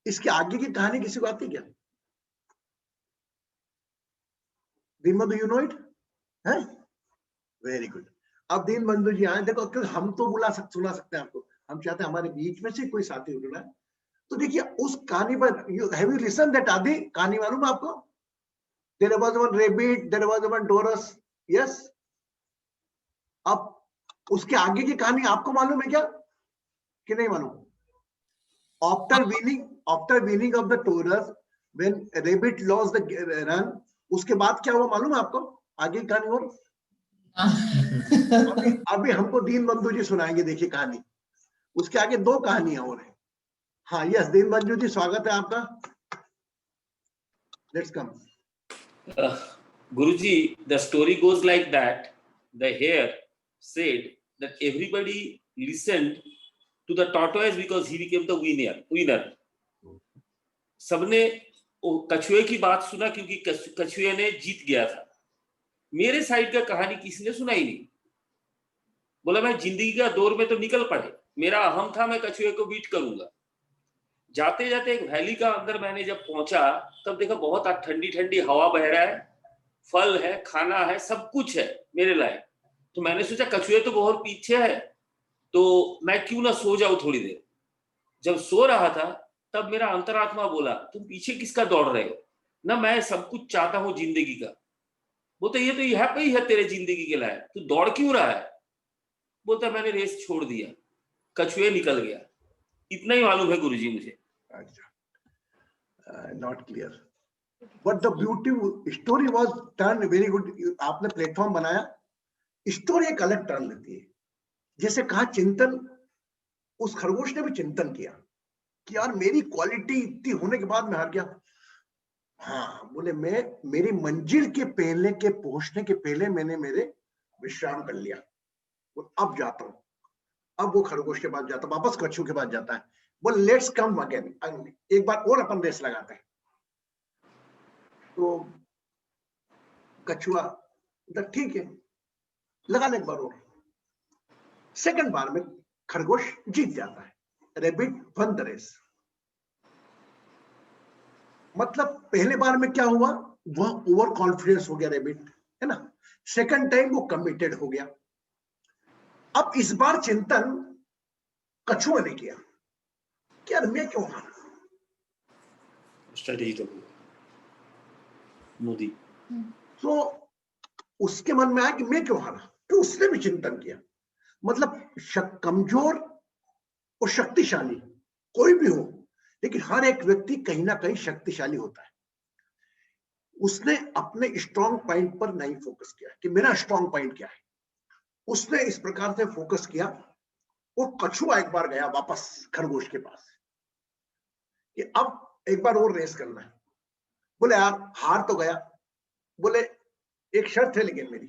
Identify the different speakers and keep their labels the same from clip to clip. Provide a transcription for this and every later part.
Speaker 1: इसके आगे की कहानी किसी को आती क्या? दीनबंधु, यू नो इट है? Very good. अब दीनबंधु जी आए, देखो क्योंकि हम तो सुना सकते हैं आपको, हम चाहते हैं हमारे बीच में से कोई साथी जुड़ा है। तो देखिए उस कहानी पर, you have you listen that आदि कहानी मालूम है आपको? There was one rabbit, there was one tortoise, yes. अब उसके आगे की कहानी आपको मालूम है क्या कि नहीं मालूम? After winning of the tortoise, when rabbit lost the run, उसके बाद क्या हुआ मालूम है आपको? आगे की कहानी और अभी हमको दीनबंधु जी सुनाएंगे, देखिए कहानी। उसके आगे दो कहानियां और हैं। हाँ यस, दीनबंधु जी स्वागत है आपका, let's come.
Speaker 2: Guruji, the story goes like that. The hare said that everybody listened to the tortoise because he became the winner. सबने कछुए की बात सुना क्योंकि कछुए ने जीत गया था। मेरे साइड का कहानी किसी ने सुना ही नहीं। बोला मैं जिंदगी का दौर में तो निकल पड़े, मेरा अहम था मैं कछुए को बीट करूंगा। जाते जाते एक वैली का अंदर मैंने जब पहुंचा तब देखा बहुत ठंडी ठंडी हवा बह रहा है, फल है, खाना है, सब कुछ है मेरे लायक। तो मैंने सोचा कछुए तो बहुत पीछे है, तो मैं क्यों ना सो जाऊं थोड़ी देर। जब सो रहा था तब मेरा अंतरात्मा बोला तुम पीछे किसका दौड़ रहे हो ना, मैं सब कुछ चाहता हूं जिंदगी का। बोलते ये तो यहाँ पे ही है तेरे जिंदगी के लायक, तू दौड़ क्यों रहा है? बोलता मैंने रेस छोड़ दिया, कछुए निकल गया। इतना ही मालूम है गुरुजी मुझे।
Speaker 1: Not clear but the beauty story was turn very good. आपने प्लेटफॉर्म बनाया, स्टोरी एक अलग टर्न लेती है। जैसे कहा चिंतन, उस खरगोश ने भी चिंतन किया कि यार मेरी क्वालिटी इतनी होने के बाद मैं हार गया। हाँ बोले मैं मेरी मंजिल के पहले के पहुंचने के पहले मैंने मेरे विश्राम कर लिया, अब जाता हूं। अब वो खरगोश के पास जाता, वापस कछुए के पास जाता है, बोले लेट्स कम अगेन, एक बार और अपन रेस लगाते हैं। तो कछुआ ठीक है, लगाने एक बार और। सेकंड बार में खरगोश जीत जाता है, रैबिट वन द रेस। मतलब पहले बार में क्या हुआ, वह ओवर कॉन्फिडेंस हो गया रैबिट, है ना। सेकंड टाइम वो कमिटेड हो गया। अब इस बार चिंतन कछुए ने किया कि यार मैं क्यों हारा। तो उसके मन में आया कि मैं क्यों हारा, तो उसने भी चिंतन किया। मतलब कमजोर और शक्तिशाली कोई भी हो, लेकिन हर एक व्यक्ति कहीं ना कहीं शक्तिशाली होता है। उसने अपने स्ट्रॉन्ग पॉइंट पर नहीं फोकस किया कि मेरा स्ट्रॉन्ग पॉइंट क्या है, उसने इस प्रकार से फोकस किया। और कछुआ एक बार गया वापस खरगोश के पास कि अब एक बार और रेस करना है। बोले यार हार तो गया, बोले एक शर्त है लेकिन मेरी,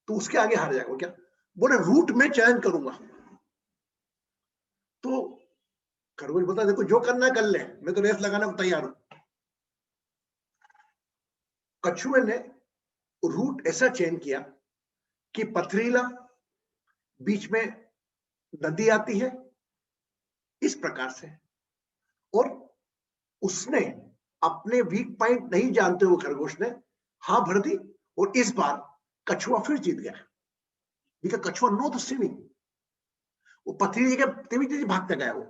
Speaker 1: तो उसके आगे हार जाएगा क्या? बोले रूट में चयन करूंगा। तो खरगोश बोलता देखो जो करना है कर ले, मैं तो रेस लगाने को तैयार हूं। कछुए ने रूट ऐसा चयन किया कि पथरीला, बीच में नदी आती है, इस प्रकार से। और उसने अपने वीक पॉइंट नहीं जानते हुए खरगोश ने हाँ भर दी, और इस बार कछुआ फिर जीत गया। कछुआ नो द स्विमिंग, वो पथरीली जगह तेजी तेजी भागता गया वो,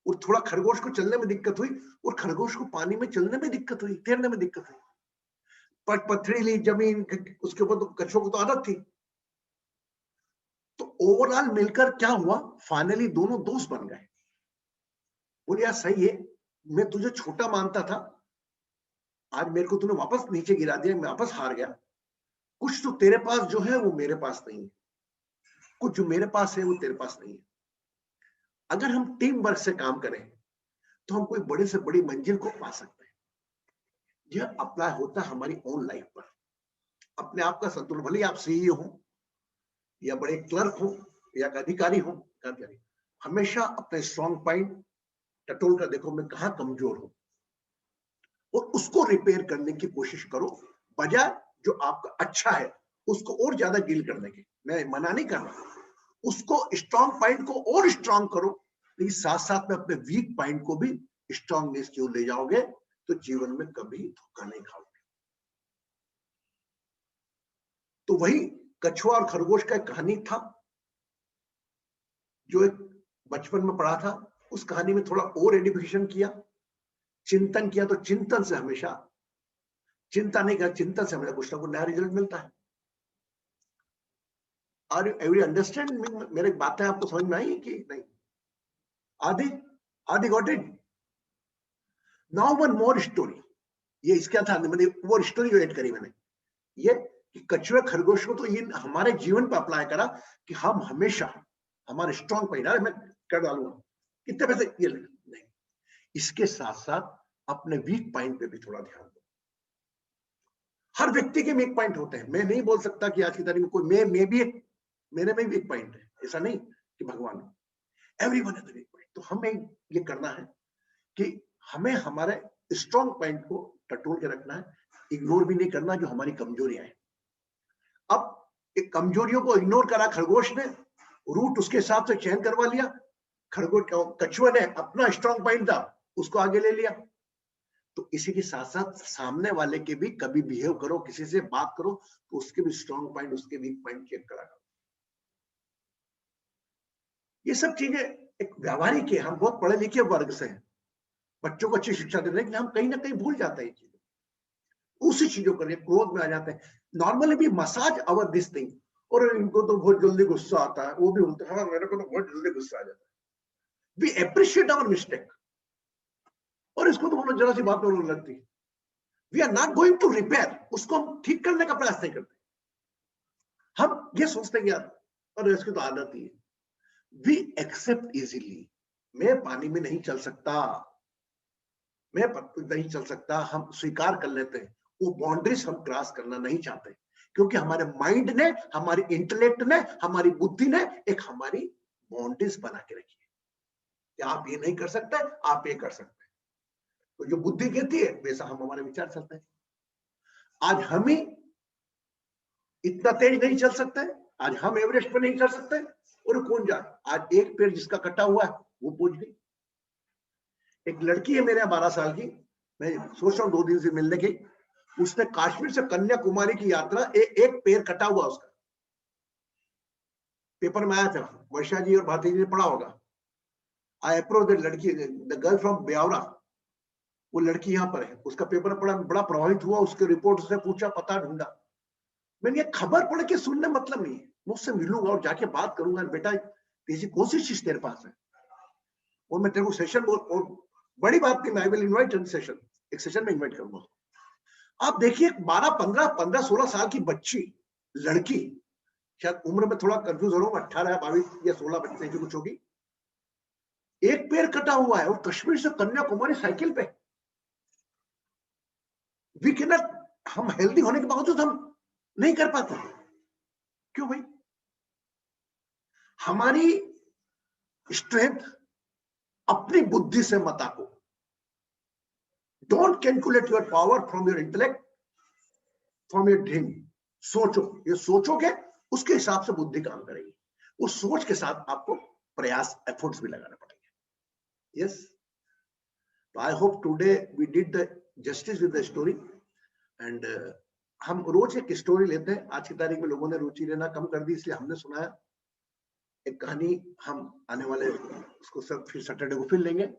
Speaker 1: और थोड़ा खरगोश को चलने में दिक्कत हुई, और खरगोश को पानी में चलने में दिक्कत हुई, तैरने में दिक्कत हुई। पर पथरीली जमीन उसके ऊपर तो कछुआ को तो आदत थी। तो ओवरऑल मिलकर क्या हुआ, फाइनली दोनों दोस्त बन गए। बोले यार सही है, मैं तुझे छोटा मानता था, आज मेरे को तूने वापस नीचे गिरा दिया, मैं वापस हार गया। कुछ तो तेरे पास जो है वो मेरे पास नहीं है, कुछ जो मेरे पास है वो तेरे पास नहीं है। अगर हम टीम वर्क से काम करें तो हम कोई बड़े से बड़ी मंजिल को पा सकते हैं। यह अप्लाई होता है हमारी ओन लाइफ पर। अपने आप का संतुलन, भले आप सीईओ हो या बड़े क्लर्क हो या अधिकारी हो, हमेशा अपने स्ट्रॉन्ग पॉइंट टटोल कर देखो मैं कहां कमजोर हूं, और उसको रिपेयर करने की कोशिश करो, बजाय जो आपका अच्छा है उसको और ज्यादा गिल करने के। मैं मना नहीं कर रहा, उसको स्ट्रॉन्ग पॉइंट को और स्ट्रॉन्ग करो, लेकिन साथ साथ में अपने वीक पॉइंट को भी स्ट्रांगनेस की ओर ले जाओगे तो जीवन में कभी धोखा नहीं खाओगे। तो वही कछुआ और खरगोश का एक कहानी था जो एक बचपन में पढ़ा था। उस कहानी में थोड़ा और एडिफिकेशन किया, चिंतन किया, तो चिंतन से हमेशा, चिंता नहीं किया, चिंतन से हमेशा कुछ ना कुछ नया रिजल्ट मिलता है। Are every understand? मेरी बातें आपको समझ में आई कि नहीं? आदि आदि got it? Now one more story. ये इसका था, मैंने वो स्टोरी जो ऐड करी मैंने, ये कि कछुए खरगोश को तो ये हमारे जीवन पर अप्लाई करा कि हम हमेशा हमारे स्ट्रॉन्ग पॉइंट, मैं कर डालूंगा कितने पैसे ये नहीं, इसके साथ साथ अपने वीक पॉइंट पे भी थोड़ा ध्यान दो। हर व्यक्ति के वीक पॉइंट होते हैं। मैं नहीं बोल सकता कि आज की तारीख में कोई मैं भी एक, मेरे में वीक पॉइंट है, ऐसा नहीं कि भगवान, everyone has a weak point. तो हमें ये करना है कि हमें हमारे स्ट्रॉन्ग पॉइंट को टटोल के रखना है, इग्नोर भी नहीं करना जो हमारी कमजोरियां हैं। अब एक कमजोरियों को इग्नोर करा खरगोश ने, रूट उसके हिसाब से चयन करवा लिया, खरगोश कछुए ने अपना स्ट्रॉन्ग पॉइंट था उसको आगे ले लिया। तो इसी के साथ साथ सामने वाले के भी कभी बिहेव करो, किसी से बात करो तो उसके भी स्ट्रॉन्ग पॉइंट, उसके वीक पॉइंट चेक करा करो। ये सब चीजें एक व्यावहारिक है, हम बहुत पढ़े लिखे वर्ग से हैं, बच्चों को अच्छी शिक्षा देते हैं, लेकिन हम कहीं ना कहीं भूल जाते हैं ये चीजें, उसी चीजों करके क्रोध में आ जाते हैं। नॉर्मली भी मसाज अवर दिस थिंग, और इनको तो बहुत जल्दी गुस्सा आता है, वो भी बोलते हैं हाँ मेरे को तो बहुत जल्दी गुस्सा आ जाता है। वी अप्रिशिएट आवर मिस्टेक, और इसको तो बोलो जरा सी बात में लगती है। We are not going to repair, उसको हम ठीक करने का प्रयास नहीं करते। हम ये सोचते हैं यार और इसकी तो आदत ही है। वी एक्सेप्ट इजीली, मैं पानी में नहीं चल सकता, मैं नहीं चल सकता, हम स्वीकार कर लेते हैं। वो बाउंड्रीज हम क्रॉस करना नहीं चाहते, क्योंकि हमारे माइंड ने, हमारी इंटेलेक्ट ने, हमारी बुद्धि ने एक हमारी बाउंड्रीज बना के रखी है कि आप ये नहीं कर सकते, आप ये कर सकते हैं। तो जो बुद्धि कहती है वैसा हम हमारे विचार चलते हैं। आज हम ही इतना तेज नहीं चल सकते, आज हम एवरेस्ट पर नहीं चढ़ सकते, और कौन जाए, आज एक पेड़ जिसका कटा हुआ है वो पहुंच गई। एक लड़की है मेरे 12 साल की, मैं सोच रहा हूँ 2 दिन से मिलने की, उसने कश्मीर से कन्याकुमारी की यात्रा, एक पैर कटा हुआ उसका, पेपर में आया था, वर्षा जी और भारती जी ने पढ़ा होगा। आई अप्रोच द लड़की, द गर्ल फ्रॉम ब्यावरा, वो लड़की यहाँ पर है, उसका पेपर पढ़ा, बड़ा प्रभावित हुआ, उसके रिपोर्ट से पूछा, पता ढूंढा। मैंने ये खबर पढ़ के सुनने मतलब नहीं है, मैं उससे मिलूंगा और जाके बात करूंगा, बेटा तेजी कौन सी चीज तेरे पास है, और मैं तेरे को सेशन, और बड़ी बात नहीं, I will invite in session, एक सेशन में इनवाइट करूंगा। आप देखिए 15 16 साल की बच्ची, लड़की, शायद उम्र में थोड़ा कंफ्यूज हो रहा हूँ, 18 या 22 या 16 बच्चे की कुछ होगी, एक पैर कटा हुआ है और कश्मीर से कन्याकुमारी साइकिल पे। वी कैन नॉट, हम हेल्दी होने के बावजूद हम नहीं कर पाते, क्यों भाई? हमारी स्ट्रेंथ अपनी बुद्धि से मत आको। Don't calculate your power from your intellect, from your dream. सोचो, ये सोचोगे उसके हिसाब से बुद्धि काम करेगी, उस सोच के साथ आपको प्रयास, एफर्ट्स भी लगाना पड़ेगा। Yes, I hope today we did the justice with the story, and हम रोज एक स्टोरी लेते हैं, आज की तारीख में लोगों ने रुचि लेना कम कर दी, इसलिए हमने सुनाया एक कहानी। हम आने वाले उसको सब फिर सैटरडे को फिर लेंगे,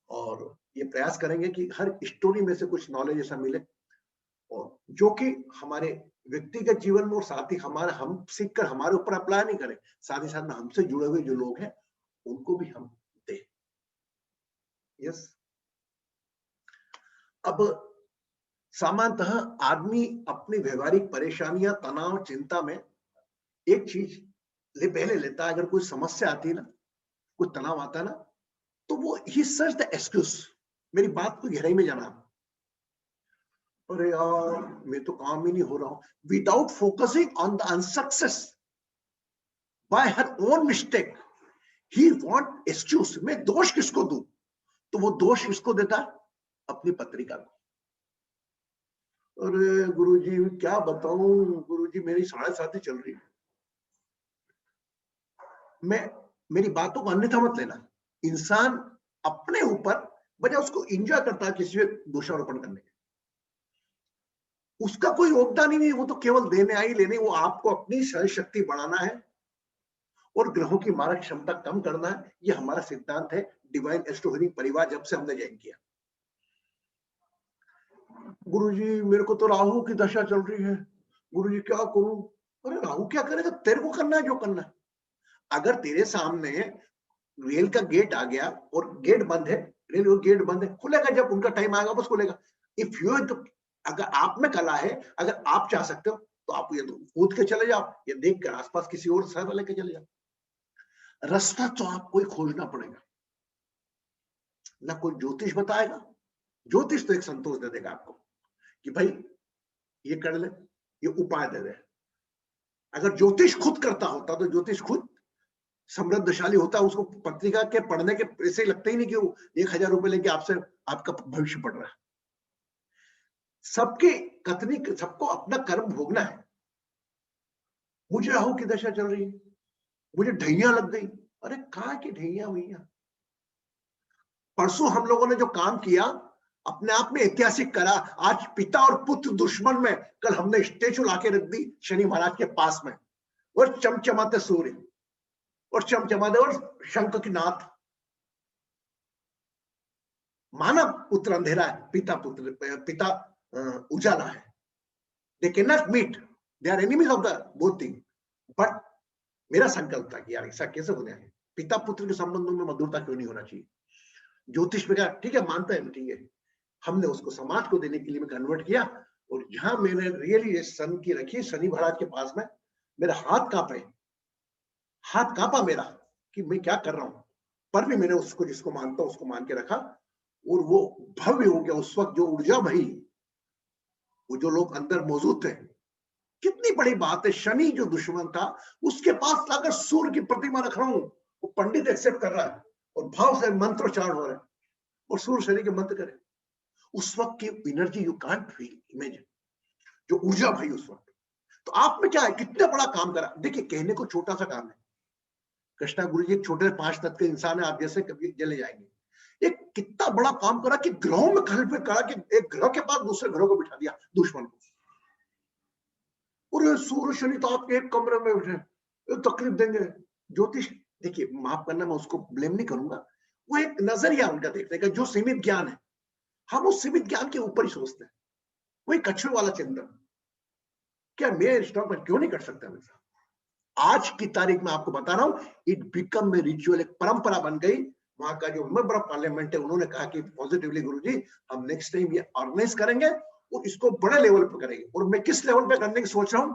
Speaker 1: और ये प्रयास करेंगे कि हर स्टोरी में से कुछ नॉलेज ऐसा मिले, और जो कि हमारे व्यक्तिगत जीवन में, और साथ ही हमारे, हम सीखकर हमारे ऊपर अप्लाई नहीं करें, साथ ही साथ में हमसे जुड़े हुए जो लोग हैं उनको भी हम दें। यस, अब सामान्यतः आदमी अपनी व्यवहारिक परेशानियां, तनाव, चिंता में एक चीज पहले लेता है, अगर कोई समस्या आती है ना, कोई तनाव आता है ना, तो वो ही सर्च द एक्सक्यूज। मेरी बात को गहराई में जाना, अरे यार मैं तो काम ही नहीं हो रहा हूं, without focusing on the unsuccess bye her own mistake, he want excuse. मैं दोष किसको दूं? तो वो दोष किसको देता है? अपनी पत्रिका को। अरे गुरुजी क्या बताऊं, गुरुजी मेरी 7.5 चल रही है। मैं, मेरी बातों को अन्यथा मत लेना, इंसान अपने ऊपर बजाय उसको एंजॉय करता है किसी पे दोषारोपण करने के। उसका कोई योगदान ही नहीं, वो तो केवल देने आई लेने, वो आपको अपनी सहन शक्ति बढ़ाना है और ग्रहों की मारक क्षमता कम करना है। ये हमारा सिद्धांत है डिवाइन एस्ट्रो हीलिंग परिवार, जब से हमने ज्वाइन किया। गुरुजी मेरे को तो राहु की दशा चल रही है, गुरुजी क्या करूं? अरे राहु क्या करेगा, तेरे को करना है जो करना है। अगर तेरे सामने रेल का गेट आ गया और गेट बंद है, रेल और गेट बंद है, खुलेगा जब उनका टाइम आएगा बस खुलेगा। इफ यू, अगर आप में कला है, अगर आप चाह सकते हो तो आप ये कूद के चले जाओ, ये देख कर आसपास किसी और सहायता लेके चले जाओ। रास्ता तो आपको ही खोजना पड़ेगा, ना कोई ज्योतिष बताएगा। ज्योतिष तो एक संतोष दे देगा आपको कि भाई ये कर ले, ये उपाय दे दे। अगर ज्योतिष खुद करता होता तो ज्योतिष खुद समृद्धशाली होता, उसको पत्रिका के पढ़ने के पैसे लगते ही नहीं कि वो 1000 रुपए लेके आपसे आपका भविष्य पढ़ रहा है। सबके कथनी, सबको अपना कर्म भोगना है। मुझे राहु की दशा चल रही है, मुझे ढैया लग गई। अरे कहाँ की ढैया भैया? परसों हम लोगों ने जो काम किया अपने आप में ऐतिहासिक करा। आज पिता और पुत्र दुश्मन में, कल हमने स्टेचू लाके रख दी शनि महाराज के पास में, और चमचमाते सूर्य और चमचमाते और शंख की नाथ। मानव पुत्र अंधेरा है, पिता उजाला है। They can not meet, they are enemies of the both thing. But मेरा संकल्प था कि यार ऐसा कैसे होना है, पिता पुत्र के संबंधों में मधुरता क्यों नहीं होना चाहिए। ज्योतिष में क्या, ठीक है मानता है, ठीक है, हमने उसको समाज को देने के लिए कन्वर्ट किया। और जहां मैंने रियली सन की रखी शनि महाराज के पास में, मेरा हाथ कांपा मेरा कि मैं क्या कर रहा हूं। पर भी मैंने उसको, जिसको मानता हूं उसको मान के रखा, और वो भव्य हो गया। उस वक्त जो ऊर्जा भई, वो जो लोग अंदर मौजूद थे, कितनी बड़ी बात है। शनि जो दुश्मन था, उसके पास लाकर सूर्य की प्रतिमा रख रहा हूं, वो पंडित एक्सेप्ट कर रहा है और भाव से मंत्रोच्चारण हो रहा है, और सूर्य शनि के मंत्र करे। उस वक्त की energy you can't feel, imagine जो ऊर्जा भाई उस वक्त। तो आप में क्या है, कितना बड़ा काम करा। देखिए कहने को छोटा सा काम है, कृष्णा गुरु जी एक छोटे 5 तत्व के इंसान है, आप जैसे कभी चले जाएंगे। एक कितना बड़ा काम करा कि ग्रहों में खल पे करा कि एक ग्रह के पास दूसरे ग्रह को बिठा दिया दुश्मन को। और सूर्य शनि तो आपके एक कमरे में बैठे, तकलीफ देंगे। ज्योतिष, देखिए माफ करना, मैं उसको ब्लेम नहीं करूंगा, वो एक नजरिया उनका देखने का, जो सीमित ज्ञान है। हम उस सीमित ज्ञान के ऊपर ही सोचते हैं, वही कछुए वाला चिंतन। क्या मैं स्टॉक में क्यों नहीं कर सकता हमेशा? आज की तारीख में आपको बता रहा हूं, इट बिकम ए रिचुअल, एक परंपरा बन गई। वहां का जो मेंबर ऑफ पार्लियामेंट है, उन्होंने कहा कि पॉजिटिवली गुरुजी हम नेक्स्ट टाइम ये ऑर्गेनाइज करेंगे और इसको बड़े लेवल पर करेंगे। और मैं किस लेवल पे करने की सोच रहा हूं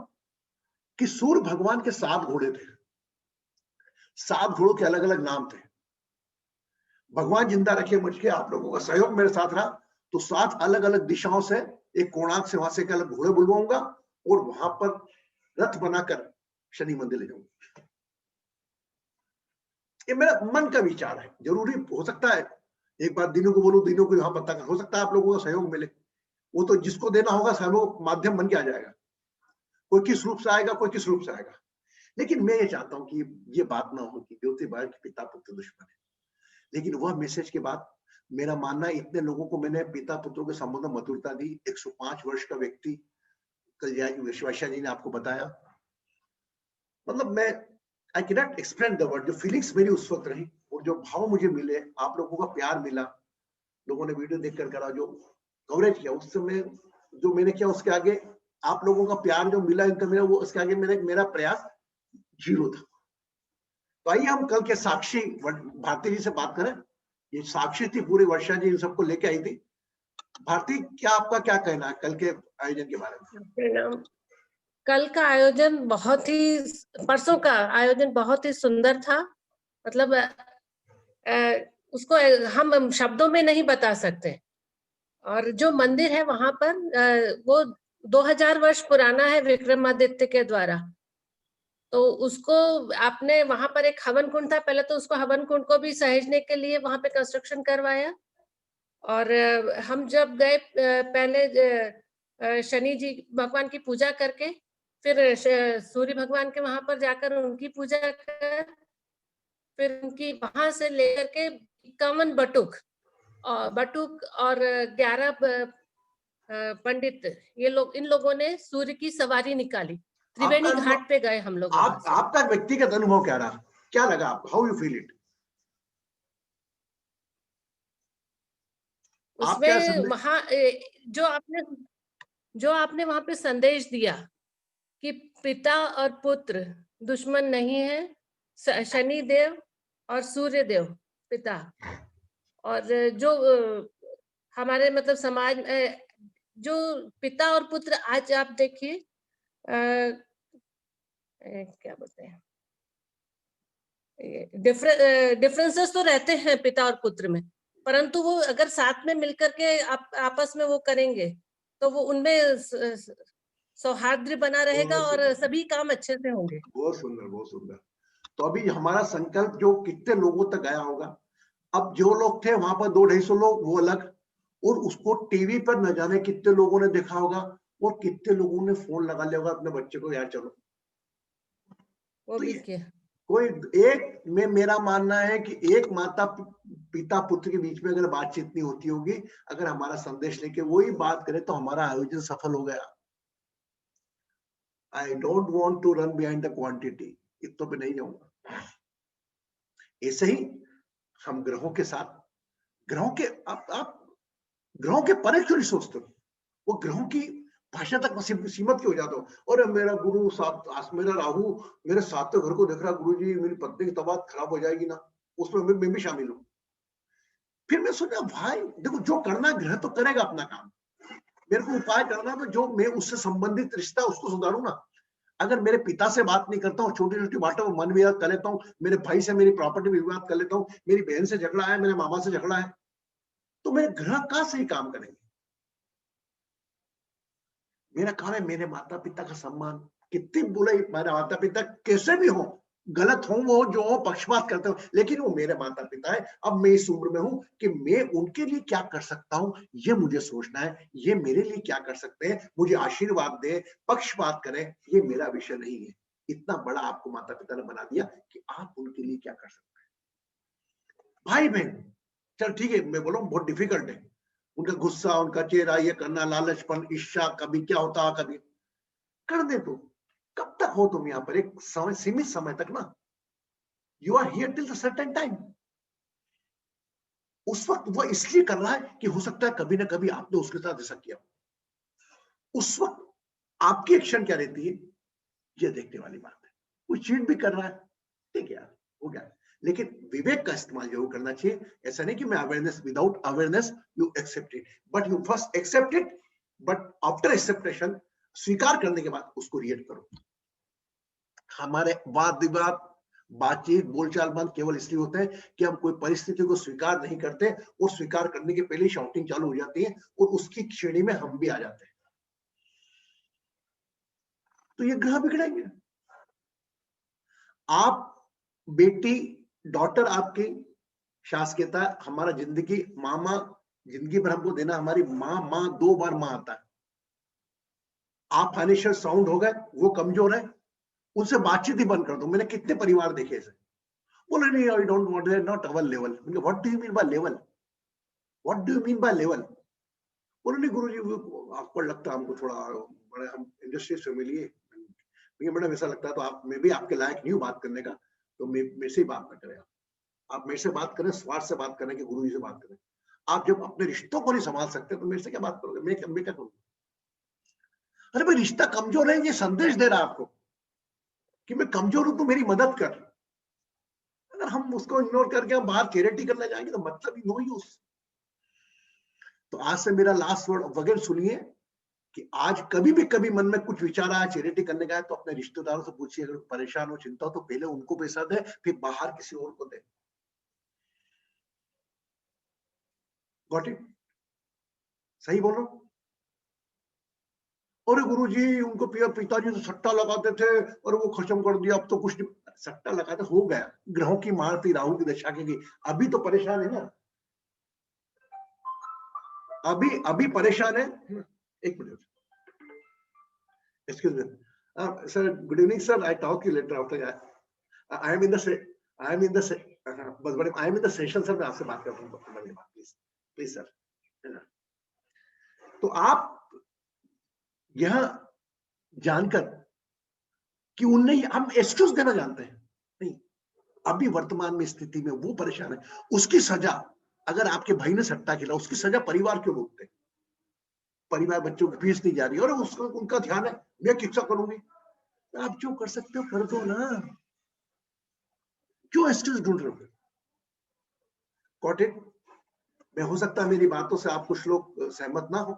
Speaker 1: कि सूर्य भगवान के 7 घोड़े थे, 7 घोड़ों के अलग अलग नाम थे। भगवान जिंदा रखे मुझके, आप लोगों का सहयोग मेरे साथ रहा, तो 7 अलग अलग दिशाओं से, एक कोणार्क से वहां से एक अलग घोड़े बुलवाऊंगा और वहां पर रथ बनाकर शनि मंदिर ले जाऊंगा। ये मेरा मन का विचार है, जरूरी हो सकता है एक बार दिनों को बोलूं, दिनों को यहाँ पता, हो सकता है आप लोगों का सहयोग मिले। वो तो जिसको देना होगा सहयोग माध्यम बन के आ जाएगा, कोई किस रूप से आएगा, कोई किस रूप से आएगा। लेकिन मैं ये चाहता हूं कि ये बात ना हो कि ज्योतिबाई के पिता पुत्र दुश्मन है। लेकिन वह मैसेज के बाद मेरा मानना है, इतने लोगों को मैंने पिता पुत्रों के संबंध में मधुरता दी। 105 वर्ष का व्यक्ति, कल विश्वासा जी ने आपको बताया, मतलब मैं I can not explain the word. जो फीलिंग्स मेरी उस वक्त रही और जो भाव मुझे मिले, आप लोगों का प्यार मिला, लोगों ने वीडियो देखकर करा, जो कवरेज किया उस समय, जो मैंने किया उसके आगे आप लोगों का प्यार जो मिला इनका, मेरा वो उसके आगे मेरा प्रयास जीरो था। तो आइए हम कल के साक्षी भारती जी से बात करें। ये साक्षी थी, पूरी वर्षा जी इन सबको लेके आई थी। भारती, क्या आपका क्या कहना है कल के आयोजन के बारे में?
Speaker 3: कल का आयोजन बहुत ही, परसों का आयोजन बहुत ही सुंदर था। मतलब उसको हम शब्दों में नहीं बता सकते। और जो मंदिर है वहां पर वो 2000 वर्ष पुराना है विक्रमादित्य के द्वारा। तो उसको आपने वहां पर एक हवन कुंड था, पहले तो उसको हवन कुंड को भी सहेजने के लिए वहां पे कंस्ट्रक्शन करवाया। और हम जब गए पहले शनि जी भगवान की पूजा करके, फिर सूर्य भगवान के वहां पर जाकर उनकी पूजा कर, फिर उनकी वहां से लेकर के 51 बटुक और बटुक और 11 पंडित, ये लोग, इन लोगों ने सूर्य की सवारी निकाली। त्रिवेणी
Speaker 1: आपका
Speaker 3: घाट पे गए हम लोग वहां से।
Speaker 1: आपका व्यक्तिगत अनुभव क्या रहा, क्या लगा आपको, हाउ यू फील इट?
Speaker 3: उसमें वहां जो आपने वहां पे संदेश दिया कि पिता और पुत्र दुश्मन नहीं है, शनि देव और सूर्य देव पिता, और जो हमारे मतलब समाज में जो पिता और पुत्र, आज आप देखिए क्या बोलते हैं, डिफरेंसेस तो रहते हैं पिता और पुत्र में, परंतु वो अगर साथ में मिलकर के आपस में वो करेंगे तो वो उनमें सौहार्द बना रहेगा और सभी काम अच्छे से होंगे।
Speaker 1: बहुत सुंदर, बहुत सुंदर। तो अभी हमारा संकल्प जो कितने लोगों तक गया होगा, अब जो लोग थे वहां पर 200-250 लोग वो अलग, और उसको टीवी पर न जाने कितने लोगों ने देखा होगा, और कितने लोगों ने फोन लगा लिया होगा अपने बच्चे को, यार चलो।
Speaker 3: वो
Speaker 1: तो
Speaker 3: भी
Speaker 1: ये
Speaker 3: किया।
Speaker 1: कोई एक में मेरा मानना है कि एक माता पिता पुत्र के बीच में अगर बातचीत नहीं होती होगी, अगर हमारा संदेश लेके वही बात करे तो हमारा आयोजन सफल हो गया। I don't want to run behind the quantity, इतनों पे नहीं जाऊंगा। ऐसे ही हम ग्रहों के साथ, ग्रहों के आप ग्रहों के परे क्यों नहीं सोचते? वो ग्रहों की भाषा तक सीमित क्यों हो जाते हो? और मेरा गुरु साथ, मेरा राहु मेरे सातवें घर को देख रहा, गुरु जी मेरी पत्नी की तबीयत खराब हो जाएगी ना, उसमें मैं भी शामिल हूँ। फिर मैं सोचा भाई देखो, जो करना ग्रह तो करेगा अपना काम, मेरे को उपाय करना तो जो मैं उससे संबंधित रिश्ता उसको सुधारू ना। अगर मेरे पिता से बात नहीं करता हूँ, छोटी छोटी बातों में मन विवाद कर लेता हूँ, मेरे भाई से मेरी प्रॉपर्टी विवाद कर लेता हूँ, मेरी बहन से झगड़ा है, मेरे मामा से झगड़ा है, तो मेरे ग्रह कहाँ सही काम करेंगे? मेरा काम है मेरे माता पिता का सम्मान। कितनी बुरे मेरे माता पिता कैसे भी हो, गलत हो वो जो हो, पक्षपात करते हो, लेकिन वो मेरे माता पिता है। अब मैं इस उम्र में हूं कि मैं उनके लिए क्या कर सकता हूं, ये मुझे सोचना है। ये मेरे लिए क्या कर सकते हैं, मुझे आशीर्वाद दे, पक्षपात करें, ये मेरा विषय नहीं है। इतना बड़ा आपको माता पिता ने बना दिया कि आप उनके लिए क्या कर सकते हैं। भाई बहन, चल ठीक है, मैं बोल रहा हूँ बहुत डिफिकल्ट है, उनका गुस्सा, उनका चेहरा, ये करना, लालचपन, ईर्ष्या, कभी क्या होता, कभी कर दे। तो कब तक हो तुम यहाँ पर? एक समय, सीमित समय तक ना। You are here till the certain time. उस वक्त वो इसलिए कर रहा है कि हो सकता है कभी ना कभी आपने उसके साथ ऐसा किया। उस वक्त आपकी एक्शन क्या रहती है, ये देखने वाली बात है। वो चीट भी कर रहा है, ठीक है यार, हो गया, लेकिन विवेक का इस्तेमाल जरूर करना चाहिए। ऐसा नहीं कि मैं awareness, without awareness you accept it, but you first accept it, but after acceptation, स्वीकार करने के बाद उसको रिएक्ट करो। हमारे वाद विवाद, बातचीत, बोलचाल बंद केवल इसलिए होते हैं कि हम कोई परिस्थिति को स्वीकार नहीं करते, और स्वीकार करने के पहले शाउटिंग चालू हो जाती है, और उसकी श्रेणी में हम भी आ जाते हैं। तो ये ग्रह बिगड़ेंगे। आप बेटी, डॉटर आपकी शासकीयता, हमारा जिंदगी, मामा जिंदगी भर हमको देना, हमारी माँ, 2 बार माँ आता है। आप फाइनेंशियल साउंड हो गए, वो कमजोर है, उनसे बातचीत ही बंद कर दो। मैंने कितने परिवार देखे ऐसे, बोले नहीं आई don't want, not our level. What do you mean by level? What do you mean by level? बोले नहीं गुरुजी, आपको लगता है हमको थोड़ा बड़े, हम इंडस्ट्री से मिलिए, मुझे बड़ा वैसा लगता है, तो आप, मैं भी आपके लायक नहीं हूँ बात करने का, तो मेरे से ही बात ना करें। आप मेरे से बात करें, स्वार्थ से बात करें कि गुरुजी से बात करें। आप जब अपने रिश्तों को नहीं संभाल सकते तो मेरे से क्या बात करोगे? मैं क्या करूंगा? अरे भाई, रिश्ता कमजोर है, ये संदेश दे रहा है आपको कि मैं कमजोर हूं, तो मेरी मदद कर। अगर हम उसको इग्नोर करके हम बाहर चैरिटी करने जाएंगे तो मतलब ही नो यूज। तो आज से मेरा लास्ट वर्ड वगैरह सुनिए कि आज कभी भी कभी मन में कुछ विचार आया चैरिटी करने का है, तो अपने रिश्तेदारों से पूछिए, अगर परेशान हो, चिंता हो, तो पहले उनको पैसा दे, फिर बाहर किसी और को दे। Got it? सही बोलो? अरे गुरुजी, उनको पिताजी तो सट्टा लगाते थे और वो खत्म कर दिया, अब तो कुछ नहीं। सट्टा लगाते हो गया, ग्रहों की मार थी, राहु की दशा की, अभी तो परेशान है ना, अभी परेशान है। एक minute, excuse me sir, good evening sir, I talk you later after, I am in the, I am in the, बस बड़े, I am in the session sir, मैं आपसे बात करता हूँ प्लीज। प्लीज सर, है ना। तो आप यह जानकर कि उनने, हम एक्सक्यूज देना जानते हैं नहीं, अभी वर्तमान में स्थिति में वो परेशान है, उसकी सजा, अगर आपके भाई ने सट्टा खेला, उसकी सजा परिवार क्यों भुगते? परिवार, बच्चों की फीस नहीं जा रही और उसका उनका ध्यान है मैं शिक्षा करूंगी। आप जो कर सकते हो कर दो ना, क्यों एक्सक्यूज ढूंढ रहे हो? Got it? मैं, हो सकता है मेरी बातों से आप कुछ लोग सहमत ना हो,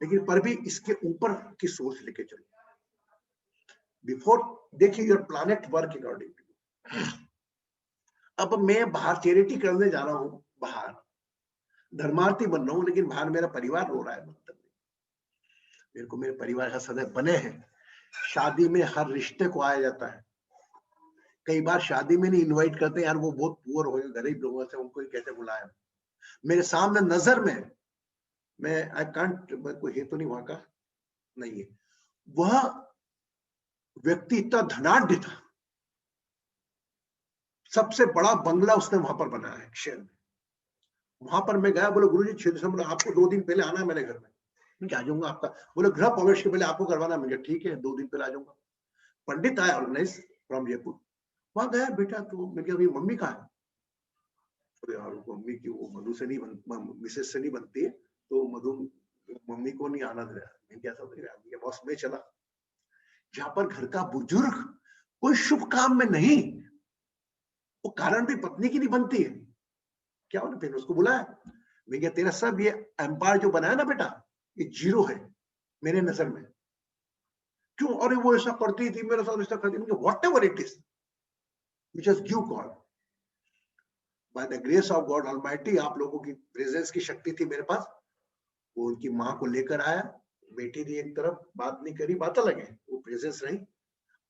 Speaker 1: लेकिन पर भी इसके ऊपर की सोच लेके चलो। बिफोर, देखिए, your planet work according to. अब मैं बाहर चैरिटी करने जा रहा हूं, बाहर धर्मार्थी बन रहा हूं, लेकिन बाहर मेरा परिवार रो रहा है, मतलब मेरे को मेरे परिवार का सदस्य बने हैं। शादी में हर रिश्ते को आया जाता है, कई बार शादी में नहीं इनवाइट करते, यार वो बहुत पुअर हो, गरीब लोगों से, उनको कैसे बुलाया? मेरे सामने नजर में, मैं आई कांट, कोई है तो नहीं वहां का, नहीं है, वह व्यक्ति इतना धनाढ़ था, सबसे बड़ा बंगला उसने वहां पर बनाया है शहर में। वहां पर मैं गया, बोले गुरुजी 6 दिसंबर आपको 2 दिन पहले आना है मेरे घर में। मैं आ जाऊंगा आपका, बोले गृह प्रवेश के पहले आपको करवाना। मैं ठीक है 2 दिन पहले आ जाऊंगा। पंडित आया ऑर्गेनाइज फ्रॉम जयपुर, वहां गया, बेटा तो मैं क्या, मम्मी कहाँ है? बोले यार मम्मी की वो मधु से नहीं मिसेस से नहीं बनती है, तो मधु मम्मी को नहीं आना दे रहा। मैं क्या समझ, बॉस में चला, जहां पर घर का बुजुर्ग कोई शुभ काम में नहीं, वो कारण भी पत्नी की नहीं बनती है, क्या होना, फिर उसको बुलाया। मैं क्या, तेरा सब ये एम्पायर जो बनाया ना बेटा, ये जीरो है मेरे नजर में। क्यों? अरे वो ऐसा करती थी मेरे साथ, ऐसा करती थी। What ever it is which has give God, by the grace of God almighty, आप लोगों की प्रेजेंस की शक्ति थी मेरे पास। वो उनकी माँ को लेकर आया, बेटी थी एक तरफ, बात नहीं करी, बात अलग है, वो प्रेजेंस रही।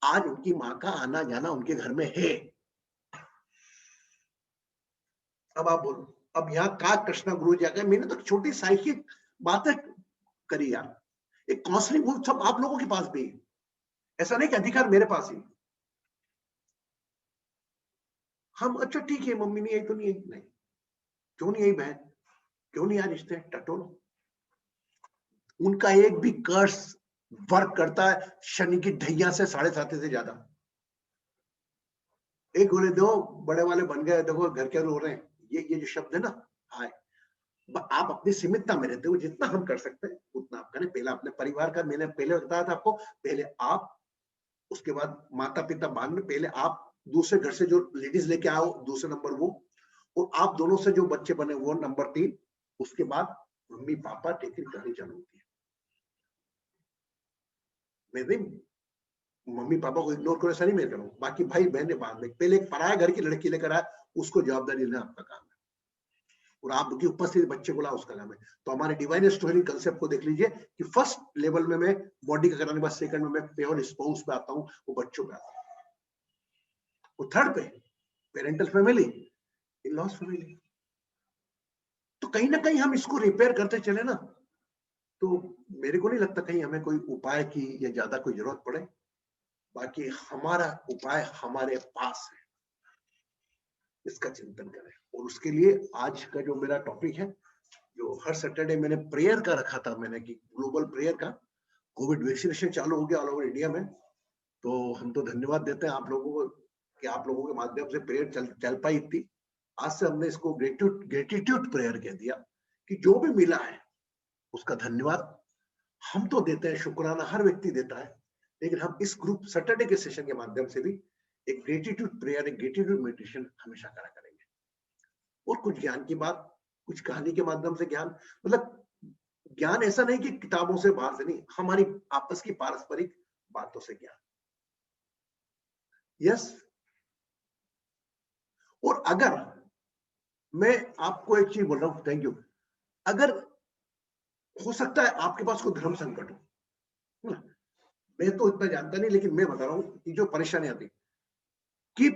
Speaker 1: आज उनकी माँ का आना जाना उनके घर में है। अब आप बोलो, अब यहाँ का कृष्णा गुरु जी आ गए, मैंने तो छोटी साइकिल बातें करी यार, एक काउंसलिंग वो सब आप लोगों के पास भी है। ऐसा नहीं कि अधिकार मेरे पास ही। हम, अच्छा ठीक है, मम्मी नहीं आई तो नहीं आई, नहीं क्यों नहीं आई बहन, क्यों नहीं आ रिश्ते, टटोल। उनका एक भी कर्स वर्क करता है शनि की ढैया से 7.5 से ज्यादा। एक गोले दो बड़े वाले बन गए, देखो घर के रो रहे हैं, ये जो शब्द है ना, हाय, आप अपनी सीमितता में रहते हो, जितना हम कर सकते हैं उतना आप करें। पहले अपने परिवार का, मैंने पहले बताया था आपको, पहले आप, उसके बाद माता पिता, बाद में, पहले आप दूसरे घर से जो लेडीज लेके आओ, दूसरे नंबर वो, और आप दोनों से जो बच्चे बने वो नंबर 3, उसके बाद मम्मी पापा टेकिंग करनी चालू होती है। मैं नहीं मम्मी पापा को इग्नोर करो, ऐसा नहीं मैं करूँ, बाकी भाई बहन बाद में, पहले एक पराया घर की लड़की लेकर आए, उसको जवाबदारी लेना आपका काम है, और आपकी उपस्थिति बच्चे को ला, उसका काम है। तो हमारे डिवाइन स्टोरी कंसेप्ट को देख लीजिए कि फर्स्ट लेवल में मैं बॉडी का कराने के बाद, सेकंड में मैं प्योर स्पाउस पे आता हूँ, वो बच्चों पे आता हूँ, वो थर्ड पे पेरेंटल फैमिली, इन लॉस फैमिली। तो कहीं ना कहीं हम इसको रिपेयर करते चले ना, तो मेरे को नहीं लगता कहीं हमें कोई उपाय की या ज्यादा कोई जरूरत पड़े। बाकी हमारा उपाय हमारे पास है, इसका चिंतन करें। और उसके लिए आज का जो मेरा टॉपिक है, जो हर सैटरडे मैंने प्रेयर का रखा था, मैंने कि ग्लोबल प्रेयर का, कोविड वैक्सीनेशन चालू हो गया ऑल ओवर इंडिया में, तो हम तो धन्यवाद देते हैं आप लोगों को कि आप लोगों के माध्यम से प्रेयर चल पाई इतनी। आज से हमने इसको ग्रेटिट्यूड प्रेयर कह दिया कि जो भी मिला है उसका धन्यवाद हम तो देते हैं, शुक्राना हर व्यक्ति देता है, लेकिन हम इस ग्रुप सैटरडे के सेशन के माध्यम से भी एक ग्रेटिट्यूड प्रेयर, एक ग्रेटिट्यूड मेडिटेशन हमेशा करा करेंगे। और कुछ ज्ञान की बात, कुछ कहानी के माध्यम से ज्ञान, मतलब ज्ञान ऐसा नहीं कि किताबों से बाहर से नहीं, हमारी आपस की पारस्परिक बातों से ज्ञान। यस। और अगर मैं आपको एक चीज बोल रहा हूं, थैंक यू, अगर हो सकता है आपके पास कोई धर्म संकट हो, मैं तो इतना जानता नहीं, लेकिन मैं बता रहा हूं कि जो परेशानी आती कि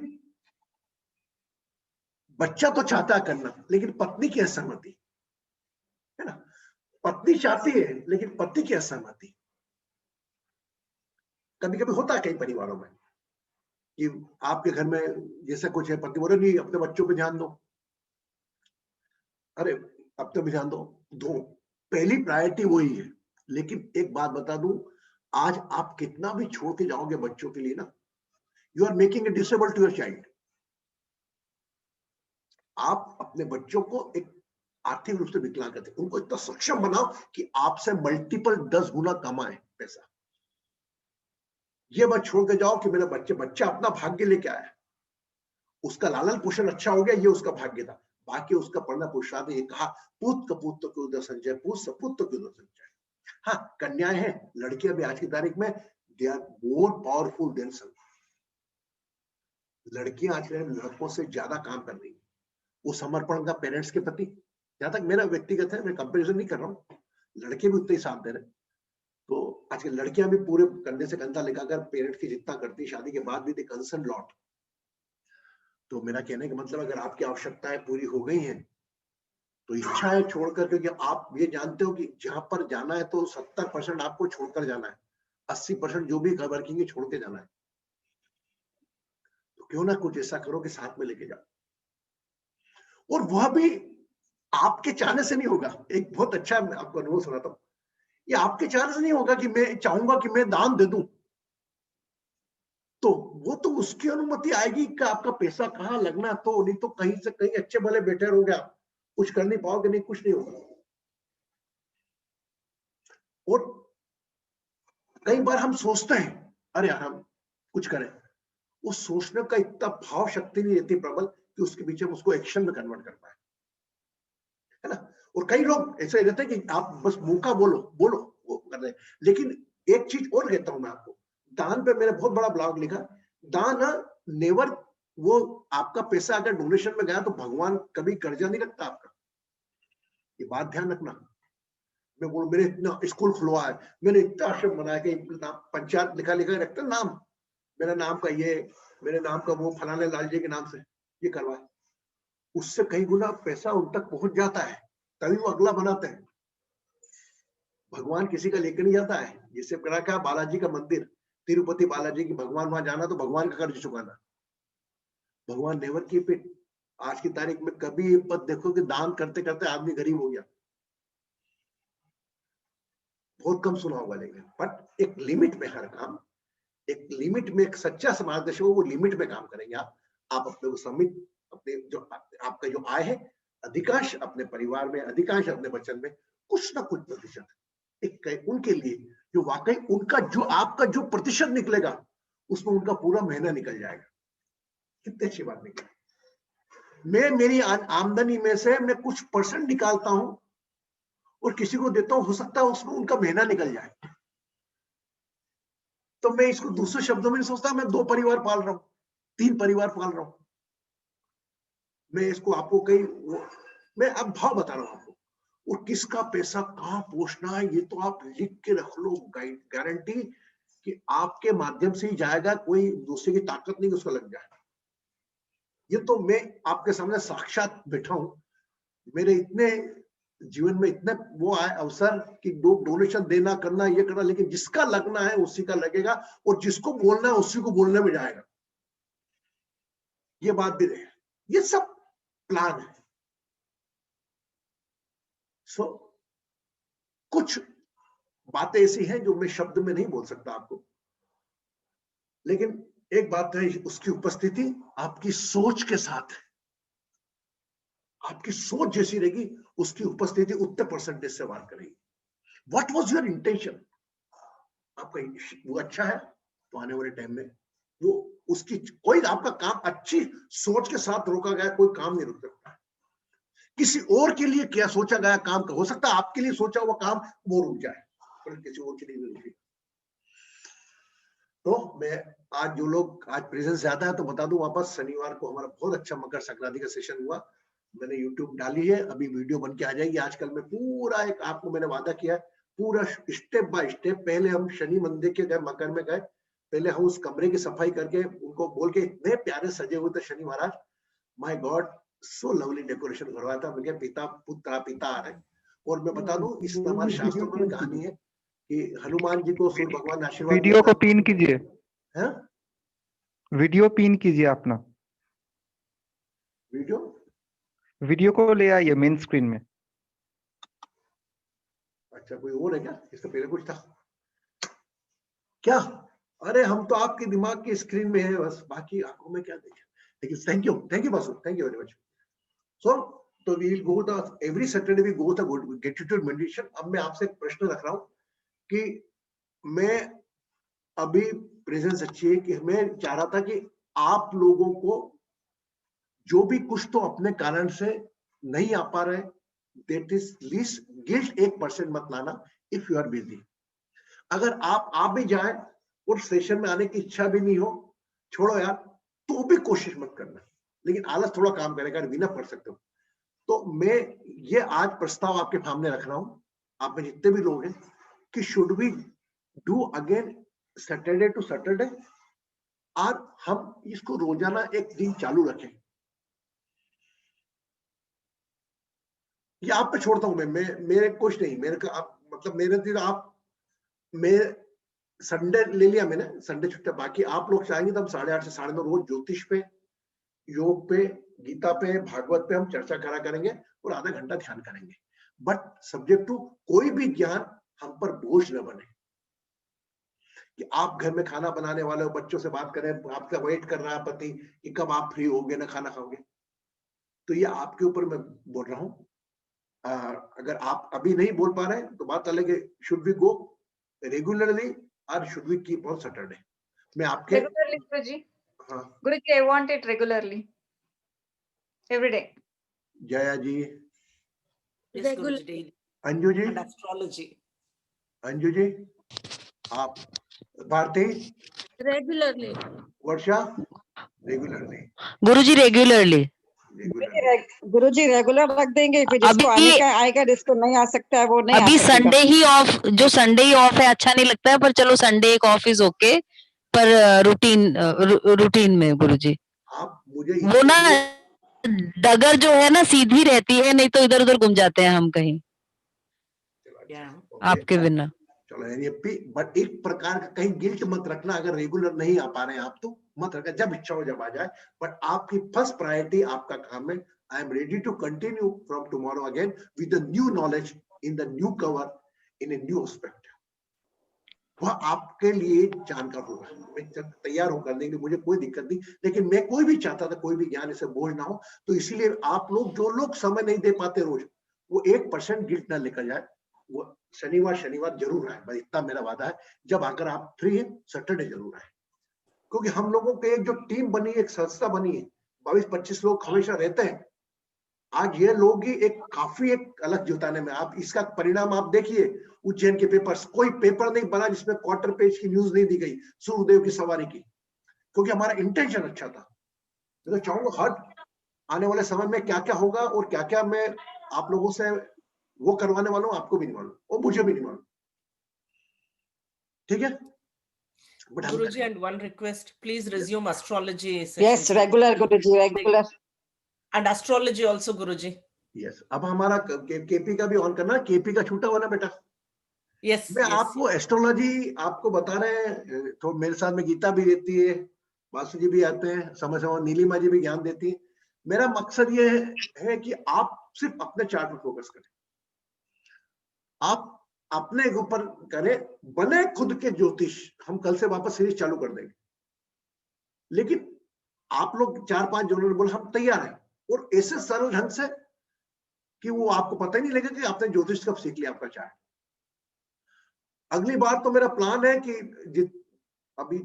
Speaker 1: बच्चा तो चाहता है करना, लेकिन पत्नी की असहमति है ना, पत्नी चाहती है लेकिन पति की असहमति। कभी कभी होता है कई परिवारों में कि आपके घर में जैसा कुछ है, पति बोले नहीं अपने बच्चों पे ध्यान दो। अरे अब तो भी ध्यान दो, पहली प्रायोरिटी वही है। लेकिन एक बात बता दूं, आज आप कितना भी छोड़ के जाओगे बच्चों के लिए ना, you are making a disable to your child. आप अपने बच्चों को एक आर्थिक रूप से विकलांग करते, उनको इतना सक्षम बनाओ कि आपसे मल्टीपल 10 गुना कमाए पैसा। ये मत छोड़ के जाओ कि मेरा बच्चा अपना भाग्य लेके आया, उसका लालन पोषण अच्छा हो गया, ये उसका भाग्य था, बाकी उसका पढ़ना पुरुषार्थ। ये कहा पूत कपूत तो क्यों उधर संजय, पूत सपूत तो क्यों उधर संजय। हाँ, कन्याएं हैं, लड़कियां भी आज की तारीख में they are more powerful than son. लड़कियां आज लड़कों से ज्यादा काम कर रही है। वो समर्पण का पेरेंट्स के प्रति, जहां तक मेरा व्यक्तिगत है, मैं कंपैरिजन नहीं कर रहा हूँ, लड़के भी उतने ही साथ दे रहे। तो आजकल लड़कियां भी पूरे कंधे से कंधा लगाकर पेरेंट्स की जितना करती, शादी के बाद भी दे कंसर्न लॉट। तो मेरा कहने का मतलब, अगर आपकी आवश्यकताएं पूरी हो गई हैं तो इच्छाएं छोड़कर, क्योंकि आप ये जानते हो कि जहां पर जाना है तो 70% आपको छोड़कर जाना है, 80% जो भी वर्किंग है छोड़ के जाना है। तो क्यों ना कुछ ऐसा करो कि साथ में लेके जाओ। और वह भी आपके चाहने से नहीं होगा। एक बहुत अच्छा मैं आपको अनुभव सुनाता हूँ। ये आपके चाहने से नहीं होगा कि मैं चाहूंगा कि मैं दान दे दूं, तो वो तो उसकी अनुमति आएगी कि आपका पैसा कहाँ लगना, तो नहीं तो कहीं से कहीं अच्छे भले बेटे रहोगे आप, कुछ कर नहीं पाओगे, नहीं कुछ नहीं होगा। और कई बार हम सोचते हैं अरे यार हम कुछ करें, उस सोचने का इतना भाव शक्ति नहीं रहती प्रबल कि उसके पीछे हम उसको एक्शन में कन्वर्ट कर पाए, है ना। और कई लोग ऐसे रहते हैं कि आप बस मुंह का बोलो वो कर रहे हैं। लेकिन एक चीज और कहता हूं मैं आपको, दान पे मैंने बहुत बड़ा ब्लॉग लिखा, दान नेवर, वो आपका पैसा अगर डोनेशन में गया तो भगवान कभी कर्जा नहीं रखता आपका, ये बात ध्यान रखना। मैं बोलूं मैंने इतना स्कूल खुलवाया है, मैंने इतना आश्रम बनाया कि पंचायत लिखा रखते नाम, मेरा नाम का ये, मेरे नाम का वो, फलाने लाल जी के नाम से ये करवाए, उससे कई गुना पैसा उन तक पहुंच जाता है, तभी वो अगला बनाते हैं। भगवान किसी का लेकर नहीं जाता है, जिससे करा क्या, बालाजी का मंदिर, तिरुपति बालाजी की, भगवान वहां जाना तो भगवान का कर्ज चुकाना, भगवान नेवर कीप इट। आज की तारीख में कभी पद देखो कि दान करते करते आदमी गरीब हो गया, बहुत कम सुना होगा। लेकिन बट एक लिमिट में हर काम, एक लिमिट में, एक सच्चा समाजदर्शक वो लिमिट में काम करेंगे। आप अपने को समित, अपने जो आपका जो आय है, अधिकांश अपने परिवार में, अधिकांश अपने बचत में, कुछ ना कुछ प्रतिशत एक उनके लिए, जो वाकई उनका जो आपका जो प्रतिशत निकलेगा उसमें उनका पूरा महीना निकल जाएगा। कितनी अच्छी बात निकली। मैं मेरी आमदनी में से मैं कुछ परसेंट निकालता हूं और किसी को देता हूं, हो सकता है उसमें उनका महीना निकल जाए। तो मैं इसको दूसरे शब्दों में नहीं सोचता, मैं 2 परिवार पाल रहा हूं, 3 परिवार पाल रहा हूं। मैं इसको आपको मैं अब भाव बता रहा हूं आपको, और किसका पैसा कहां पहुंचना है ये तो आप लिख के रख लो, गारंटी कि आपके माध्यम से ही जाएगा, कोई दूसरे की ताकत नहीं उसका लग जाएगा। ये तो मैं आपके सामने साक्षात बैठा हूं, मेरे इतने जीवन में इतने वो आए अवसर कि डोनेशन देना, करना, ये करना, लेकिन जिसका लगना है उसी का लगेगा, और जिसको बोलना है उसी को बोलने में जाएगा। ये बात भी रहे, ये सब प्लान है। सो कुछ बातें ऐसी हैं जो मैं शब्द में नहीं बोल सकता आपको, लेकिन एक बात है, उसकी उपस्थिति आपकी सोच के साथ है। आपकी सोच जैसी रहेगी, उसकी उपस्थिति उतने परसेंटेज से वार करेगी। What was your intention? आपका वो अच्छा है तो आने वाले टाइम में वो उसकी कोई आपका काम अच्छी सोच के साथ रोका गया कोई काम नहीं रुक सकता। किसी और के लिए क्या सोचा गया काम का, हो सकता है आपके लिए सोचा हुआ काम वो रुक जाए, पर किसी और के लिए नहीं रुकेगा। तो मैं आज जो लोग आज प्रेजेंस ज्यादा है तो बता दूं वापस, शनिवार को हमारा बहुत अच्छा मकर संक्रांति का सेशन हुआ, मैंने यूट्यूब डाली है, अभी वीडियो बन के आ जाएगी। आजकल मैं पूरा एक आपको मैंने वादा किया है, पूरा स्टेप बाय स्टेप, पहले हम शनि मंदिर के गए, मकर में गए, पहले हम उस कमरे की सफाई करके उनको बोल के, इतने प्यारे सजे हुए थे Shani Maharaj, my God so lovely decoration करवाया था। मैं पिता पुत्र पिता आ रहे। और मैं बता दूं इसमें हमारे शास्त्रों में कहानी है कि हनुमान जी को सूर्य भगवान आशीर्वाद,
Speaker 4: वीडियो को पिन कीजिए,
Speaker 1: है
Speaker 4: वीडियो पिन कीजिए अपना,
Speaker 1: वीडियो
Speaker 4: वीडियो को ले आइए मेन स्क्रीन में।
Speaker 1: अच्छा कोई और है क्या? इससे पहले कुछ था क्या? अरे हम तो आपके दिमाग की स्क्रीन में है बस, बाकी आंखों में क्या देखें। लेकिन thank you Basu, thank you very much. So तो we will go the every Saturday we go the gratitude meditation. अब मैं आपसे एक प्रश्न रख रहा हूं कि मैं अभी प्रेजेंस अच्छी है कि मैं चाह रहा था कि आप लोगों को जो भी कुछ तो अपने कारण से नहीं आ पा रहे, दैट इज लीस्ट गिल्ट 1% मत लाना इफ यू आर बिजी। अगर आप भी जाए और सेशन में आने की इच्छा भी नहीं हो, छोड़ो यार, तो भी कोशिश मत करना, लेकिन आलस थोड़ा काम करेगा, बिना पढ़ सकते हो। तो मैं ये आज प्रस्ताव आपके सामने रख रहा हूं, आप में जितने भी लोग हैं, कि should we do again Saturday to Saturday, और हम इसको रोजाना एक दिन चालू रखें। ये आप पे छोड़ता हूं मैं मेरे कुछ नहीं, मेरे का आप मतलब मेरे दिन आप, मैं संडे ले लिया मैंने, संडे छुट्टी, बाकी आप लोग चाहेंगे तो हम 8:30 से 9:30 रोज ज्योतिष पे, योग पे, गीता पे, भागवत पे हम चर्चा करा करेंगे और आधा घंटा ध्यान करेंगे। बट सब्जेक्ट टू कोई भी ज्ञान हम पर बोझ न बने, कि आप घर में खाना बनाने वाले हो, बच्चों से बात करें, आपका वेट कर रहा है पति कि कब आप फ्री होगे ना खाना खाओगे, तो ये आपके ऊपर मैं बोल रहा हूं। अगर आप अभी नहीं बोल पा रहे हैं तो बात अलग है, शुड वी गो रेगुलरली और should we keep on Saturday? मैं आपके
Speaker 5: Regularly, Guruji.
Speaker 1: हाँ
Speaker 5: Guruji, I want it regularly. Every day.
Speaker 1: Jaya ji,
Speaker 6: Yes,
Speaker 3: Regular-
Speaker 6: Guruji, daily.
Speaker 1: Anju ji,
Speaker 6: And astrology.
Speaker 1: Anju ji, आप, भारती,
Speaker 3: रेगुलरली
Speaker 1: वर्षा, रेगुलरली
Speaker 7: गुरुजी रेगुलरली।
Speaker 8: गुरुजी रेगुलर रख देंगे, फिर जिसको
Speaker 7: अभी-
Speaker 8: आने का आएगा, जिसको नहीं आ सकता है वो नहीं आ
Speaker 7: अभी
Speaker 8: सकेगा।
Speaker 7: संडे ही ऑफ, जो संडे ही ऑफ है अच्छा नहीं लगता है, पर चलो संडे एक ऑफ इज ओके, पर रूटीन में गुरुजी
Speaker 1: आप मुझे
Speaker 7: वो ना
Speaker 1: इसलिए-
Speaker 7: डगर जो है ना सीधी रहती है, नहीं तो इधर उधर घूम जाते हैं हम कहीं
Speaker 6: Yeah.
Speaker 1: ओके,
Speaker 7: आपके बिना।
Speaker 1: चलो एनईएफटी, बट एक प्रकार का कहीं गिल्ट मत रखना, अगर रेगुलर नहीं आ पा रहे हैं आप तो मत रखना, जब इच्छा हो जब आ जाए। बट आपकी फर्स्ट प्रायोरिटी आपका काम है। I am ready to continue from tomorrow again with the new knowledge in the new cover in a new aspect. वह आपके लिए जानकार होगा, मैं तैयार हूं करने के, मुझे कोई दिक्कत नहीं, लेकिन मैं कोई भी चाहता था कोई भी ज्ञान इसे बोझ ना हो, तो इसीलिए आप लोग जो लोग समय नहीं दे पाते रोज, वो 1% गिल्ट ना लेकर जाए, वो शनिवार जरूर आए, बस इतना मेरा वादा है। जब आकर आप फ्री है सैटरडे जरूर आए, क्योंकि हम लोगों के एक जो टीम बनी है, एक संस्था बनी है, 22-25 लोग हमेशा रहते हैं। आज ये लोग ही एक काफी एक अलग जुटाने में, आप इसका परिणाम आप देखिए, उज्जैन के पेपर्स, कोई पेपर नहीं बना जिसमें क्वार्टर पेज की न्यूज नहीं दी गई सूर्यदेव की सवारी की, क्योंकि हमारा इंटेंशन अच्छा था। मैं तो चाहूंगा हर आने वाले समय में क्या क्या होगा और क्या क्या मैं आप लोगों से वो करवाने वाला हूं, आपको भी नहीं मालूम और मुझे भी नहीं मालूम, ठीक है? बट हम
Speaker 6: Guruji, and one request, please resume astrology
Speaker 8: yes
Speaker 6: sessions.
Speaker 8: Regular Guruji regular.
Speaker 6: And astrology also, Guruji.
Speaker 1: Yes, अब हमारा केपी का भी ऑन करना, केपी का छूटा हुआ ना बेटा।
Speaker 6: Yes,
Speaker 1: मैं
Speaker 6: yes.
Speaker 1: आपको एस्ट्रोलॉजी आपको बता रहे हैं, तो मेरे साथ में गीता भी रहती है, वासु जी भी आते हैं, समय समय नीलिमा जी भी ज्ञान देती है। मेरा मकसद ये है कि आप सिर्फ अपने चार्ट पर फोकस करें, आप अपने ऊपर करें, बने खुद के ज्योतिष। हम कल से वापस सीरीज चालू कर देंगे, लेकिन आप लोग 4-5 जो बोले हम तैयार हैं, और ऐसे सरल ढंग से कि वो आपको पता ही नहीं लगेगा कि आपने ज्योतिष कब सीख लिया आपका चार्ट। अगली बार तो मेरा प्लान है कि अभी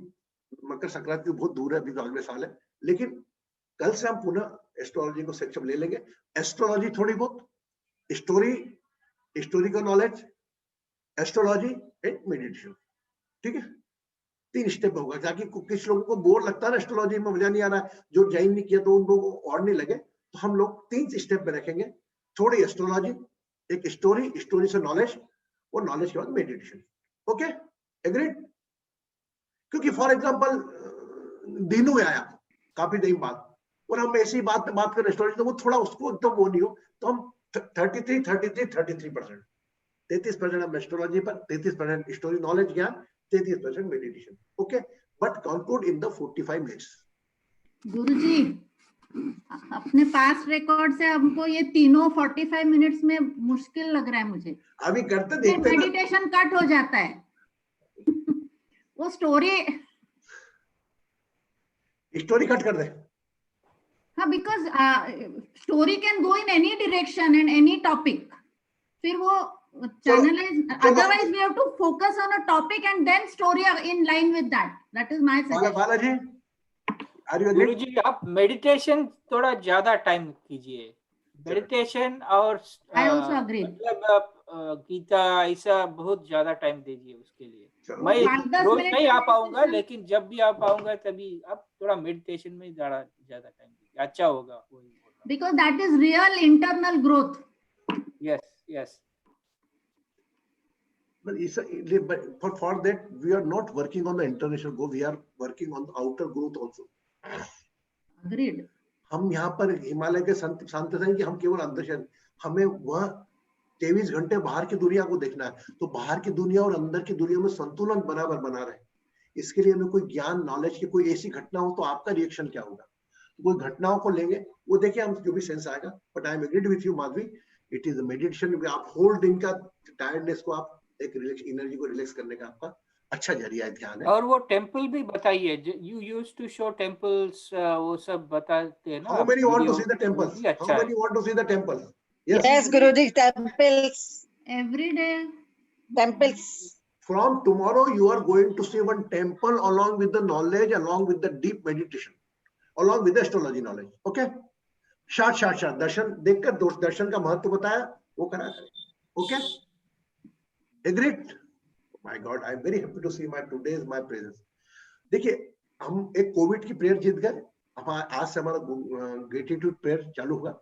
Speaker 1: मकर संक्रांति बहुत दूर है, अभी तो अगले साल है, लेकिन कल से हम पुनः एस्ट्रोलॉजी को सेक्शन ले लेंगे। एस्ट्रोलॉजी थोड़ी बहुत, हिस्टोरी का नॉलेज, एस्ट्रोलॉजी एंड मेडिटेशन, ठीक है? 3 स्टेप होगा, ताकि कुछ लोगों को बोर लगता है ना एस्ट्रोलॉजी में, मजा नहीं आ रहा है, जो ज्वाइन नहीं किया तो उन लोगों को और नहीं लगे, तो हम लोग 3 स्टेप में रखेंगे। थोड़ी एस्ट्रोलॉजी, एक स्टोरी से नॉलेज, और नॉलेज के बाद मेडिटेशन। Okay, agreed? क्योंकि फॉर एग्जांपल दिनू आया काफी दिन बाद, और हम ऐसी बात कर एस्ट्रोलॉजी, तो वो थोड़ा उसको एकदम वो नहीं हो, तो हम 33% 33% हम एस्ट्रोलॉजी पर, 33% स्टोरी नॉलेज ज्ञान, 33% meditation. Okay, but conclude in the 45 minutes.
Speaker 9: गुरुजी, अपने पास्ट रिकॉर्ड से हमको ये तीनों 45 मिनट्स में मुश्किल लग रहा है मुझे।
Speaker 1: अभी करते देखते ना।
Speaker 9: मेडिटेशन कट हो जाता है। वो स्टोरी
Speaker 1: कट कर दे।
Speaker 9: हाँ, because story can go in any direction and any topic, फिर वो channelize, otherwise we have to focus on a topic and then story in line with that. That is my suggestion.
Speaker 1: Balaji, are you
Speaker 10: guru ji, आप meditation थोड़ा ज्यादा time कीजिए, meditation और
Speaker 9: I also agree.
Speaker 10: मतलब आप गीता ऐसा बहुत ज्यादा टाइम दीजिए उसके लिए। मैं
Speaker 9: 5-10
Speaker 10: रोज
Speaker 9: मिनट
Speaker 10: नहीं आ पाऊंगा,
Speaker 9: meditation।
Speaker 10: लेकिन जब भी आ पाऊंगा तभी आप थोड़ा मेडिटेशन में ज्यादा टाइम दीजिए, अच्छा होगा।
Speaker 9: Because that is real internal growth.
Speaker 10: Yes, yes.
Speaker 1: But for that we are not working on the international goal, we are working on the outer growth also.
Speaker 9: Agreed.
Speaker 1: हम यहाँ पर हिमालय के संत हैं कि हम केवल अंदर, हमें वह 23 घंटे बाहर की दुनिया को देखना है, तो बाहर की दुनिया और अंदर की दुनिया में संतुलन बराबर बना रहे। इसके लिए हमें कोई ज्ञान, नॉलेज की कोई ऐसी घटना हो तो आपका रिएक्शन क्या होगा, तो कोई घटनाओं को लेंगे, वो देखिए हम जो भी सेंस आएगा। But I am agreed with you Madhavi, it is meditation. आप होल दिन का टायर्डनेस को आप एक रिलैक्स, एनर्जी को रिलैक्स करने का आपका अच्छा जरिया है, ध्यान है।
Speaker 10: और वो टेंपल भी बताइए, you used to show temples, वो सब बताते हैं ना।
Speaker 1: How many want to see the temples? How many want to see the temples?
Speaker 8: Yes, Guruji, temples.
Speaker 9: Every day.
Speaker 8: Temples.
Speaker 1: From tomorrow you are going to see one temple along with the knowledge, along with the deep meditation, along with the astrology knowledge. Okay? Short दर्शन देखकर दर्शन का महत्व बताया, वो करा करें। Okay? Agreed? My God, I am very happy to see today's my presence. देखिए, हम एक कोविड की प्रेयर जीत गए। आज से हमारा ग्रेटिट्यूड प्रेयर चालू होगा।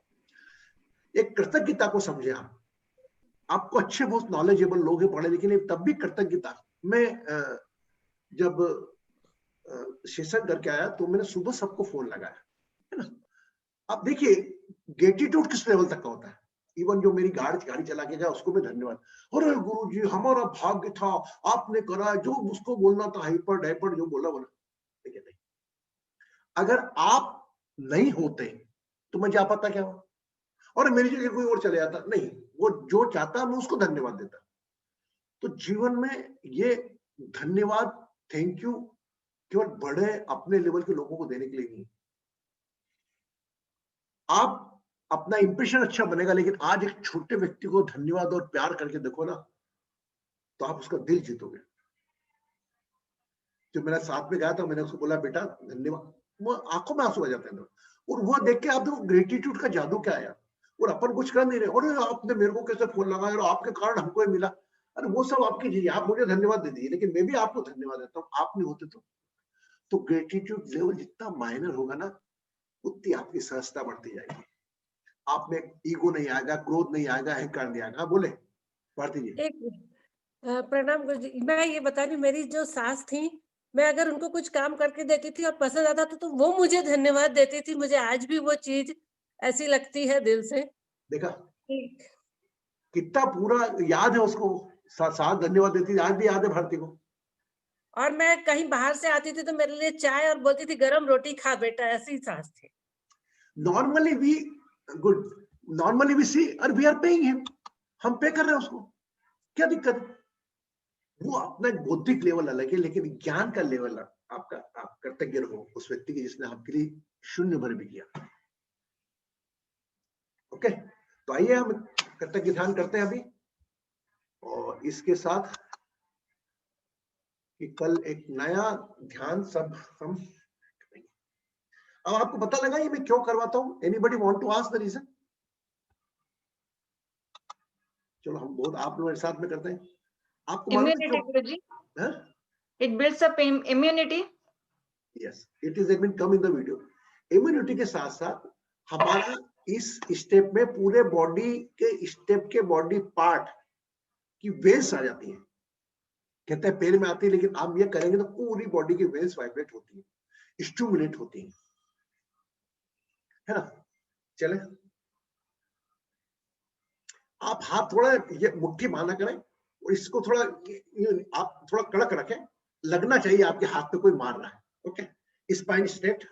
Speaker 1: एक कृतज्ञता को समझे आपको अच्छे बहुत नॉलेजेबल लोग हैं, पढ़े लिखे, तब भी कृतज्ञता। मैं जब सेशन करके आया तो मैंने सुबह सबको फोन लगाया, है ना। आप देखिए ग्रेटिट्यूड किस लेवल तक का होता है। इवन जो मेरी गाड़ी चला के गया उसको मैं धन्यवाद, अरे गुरु जी हमारा भाग्य था, आपने करा जो उसको बोलना था, हाइपर जो बोला। देखिए नहीं, अगर आप नहीं होते तो मैं जा पाता क्या हुआ, और मेरी जगह कोई और चले जाता नहीं। वो जो चाहता मैं उसको धन्यवाद देता। तो जीवन में ये धन्यवाद, थैंक यू केवल बड़े अपने लेवल के लोगों को देने के लिए नहीं। आप अपना इंप्रेशन अच्छा बनेगा, लेकिन आज एक छोटे व्यक्ति को धन्यवाद और प्यार करके देखो ना, तो आप उसका दिल जीतोगे। जो मेरा साथ में गया था, मैंने उसको बोला बेटा धन्यवाद, वो आंखों में आंसू आ जाते हैं। और वो देख के आप देखो ग्रेटिट्यूड का जादू क्या है। और अपन कुछ कर नहीं रहे, और आपने मेरे को कैसे फोन लगाया और आपके कारण हमको ये मिला। अरे वो सब आपकी चीज, आप मुझे धन्यवाद दे दीजिए, लेकिन मैं भी आपको धन्यवाद देता हूँ। आप नहीं होते तो ग्रेटिट्यूड लेवल जितना माइनर होगा ना, उतनी आपकी सहजता बढ़ती जाएगी। आप में ईगो नहीं आएगा, क्रोध नहीं आएगा, अहंकार नहीं आएगा। बोले भारती जी।
Speaker 3: एक प्रणाम गुरु जी। मैं ये बता रही, मेरी जो सास थी, मैं अगर उनको कुछ काम करके देती थी और पसंद आता था तो वो मुझे धन्यवाद देती थी। मुझे आज भी वो चीज ऐसी लगती है दिल से।
Speaker 1: देखा कितना पूरा याद है उसको, साथ धन्यवाद देती थी, आज भी याद है भारती को।
Speaker 3: और मैं कहीं बाहर से आती थी तो मेरे लिए चाय और बोलती थी गरम रोटी खा बेटा, ऐसी सास थी।
Speaker 1: Normally we good, normally we see और वी आर पेइंग हिम, हम पे कर रहे हैं उसको, क्या दिक्कत। वो अपना बौद्धिक लेवल अलग है, लेकिन ज्ञान का लेवल आपका, आप कृतज्ञ रहो उस व्यक्ति की जिसने आपके लिए शून्य भर भी किया। ओके, तो आइए हम कृतज्ञ ध्यान करते हैं अभी, और इसके साथ कि कल एक नया ध्यान सब हम। अब आपको पता लगा ये मैं क्यों करवाता हूं? Anybody want to ask the reason? चलो हम बहुत आप लोग साथ में करते हैं। आपको
Speaker 5: immunity Guruji, it builds up immunity.
Speaker 1: Yes, it is admin come in the video. Immunity के साथ साथ हमारा इस स्टेप में पूरे बॉडी के स्टेप के बॉडी पार्ट की वेव्स आ जाती है। कहते हैं पैर में आती है, लेकिन आप ये करेंगे तो पूरी बॉडी की वेव्स वाइब्रेट होती है, स्टिमुलेट होती है ना। चले, आप हाथ थोड़ा ये मुट्ठी बांधा करें और इसको थोड़ा आप थोड़ा कड़क रखें, लगना चाहिए आपके हाथ पे कोई मार रहा है। ओके, स्पाइन स्ट्रेट,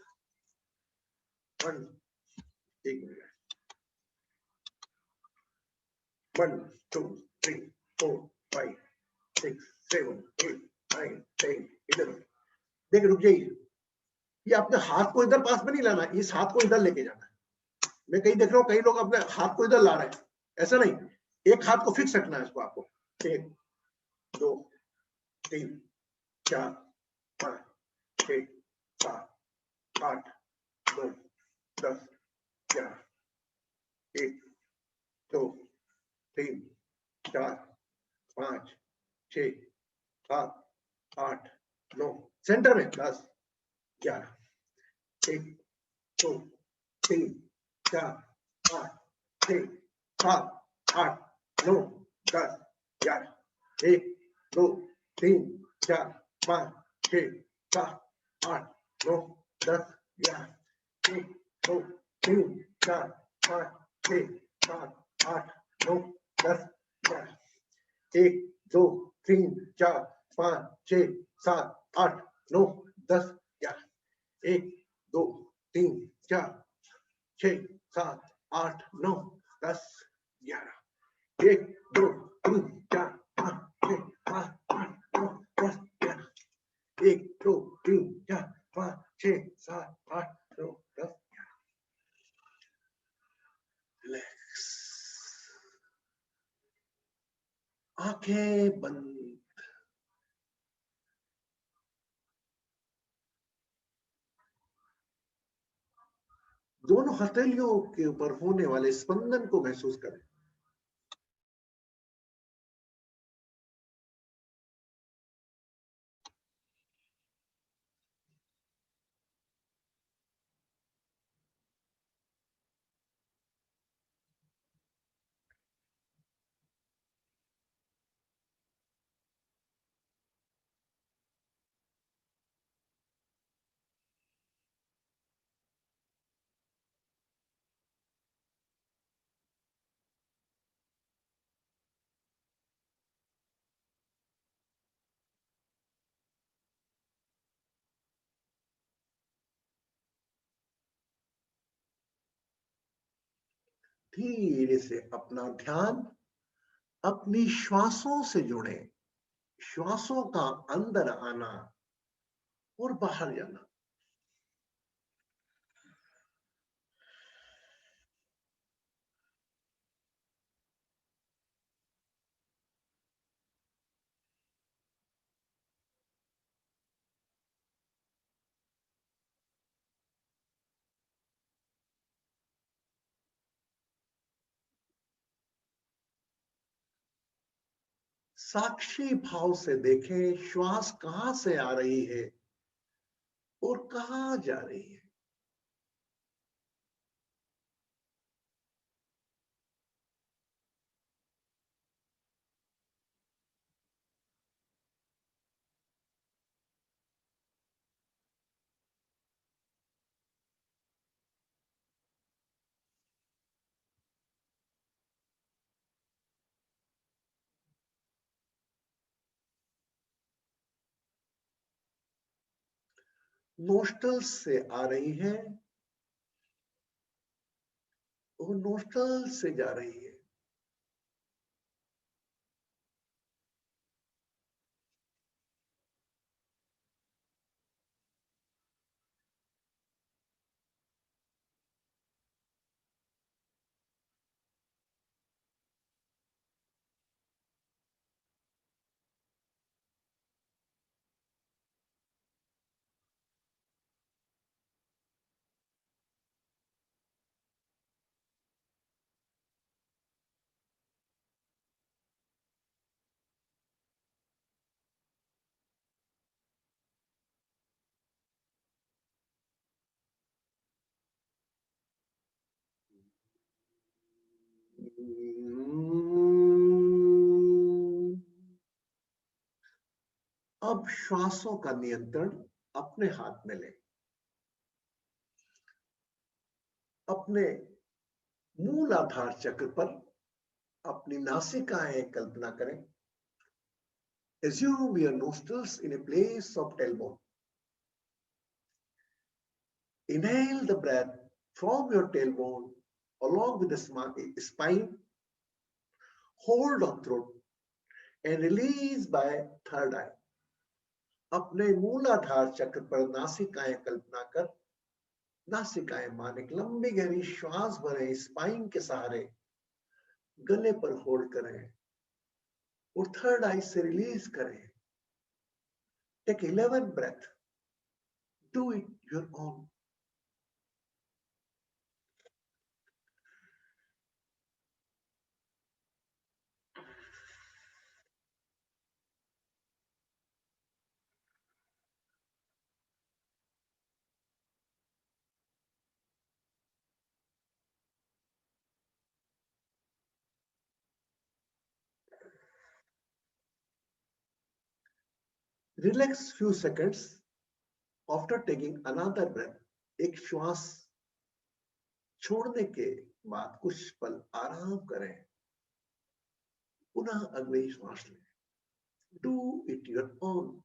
Speaker 1: 1 एक मिनट 1 2 3 4 5 6 7 8 9 10 11 देख रुक जाइए, ये अपने हाथ को इधर पास में नहीं लाना, इस हाथ को इधर लेके जाना है। मैं कहीं देख रहा हूँ कई लोग अपने हाथ को इधर ला रहे हैं, ऐसा नहीं, एक हाथ को फिक्स रखना है इसको आपको। 1 2 3 4 5 6 7 8 9 10 11 1 2 3 4 5 6 7 8 9 सेंटर में 10 11 1 2 3 4 5 6 7 8 9 10 11 1 2 3 4 5 6 7 8 9 10 11 1 2 3 4 5 6 7 8 9 10 11 1 2 3 4 5 6 7 8 9 10 11 1 2 3 4 6 7 8 9 10 11 1 2 3 4 5 6 7 8 9 10 11 1 2 3 4 5 6 7 8 9 10 11 रिलैक्स, आंखें बंद। दोनों हथेलियों के ऊपर होने वाले स्पंदन को महसूस करें। धीरे से अपना ध्यान अपनी श्वासों से जोड़ें, श्वासों का अंदर आना और बाहर जाना। साक्षी भाव से देखें श्वास कहां से आ रही है और कहां जा रही है। नोस्ट्रल्स से आ रही है और नोस्ट्रल से जा रही है। अब श्वासों का नियंत्रण अपने हाथ में लें। अपने मूलाधार चक्र पर अपनी नासिकाएं कल्पना करें। Assume your nostrils in a place of tailbone. Inhale the breath from your tailbone along with the spine. Hold on throat and release by third eye. अपने मूलाधार चक्र पर नासिकाएं कल्पना कर नासिकाएं माने लंबी गहरी श्वास भरें, स्पाइन के सहारे गले पर होल्ड करें और थर्ड आई से रिलीज करें. Take 11 breath. Do it your own. Relax few seconds after taking another breath. एक श्वास छोड़ने के बाद कुछ पल आराम करें, पुनः अगली श्वास लें. Do it your own.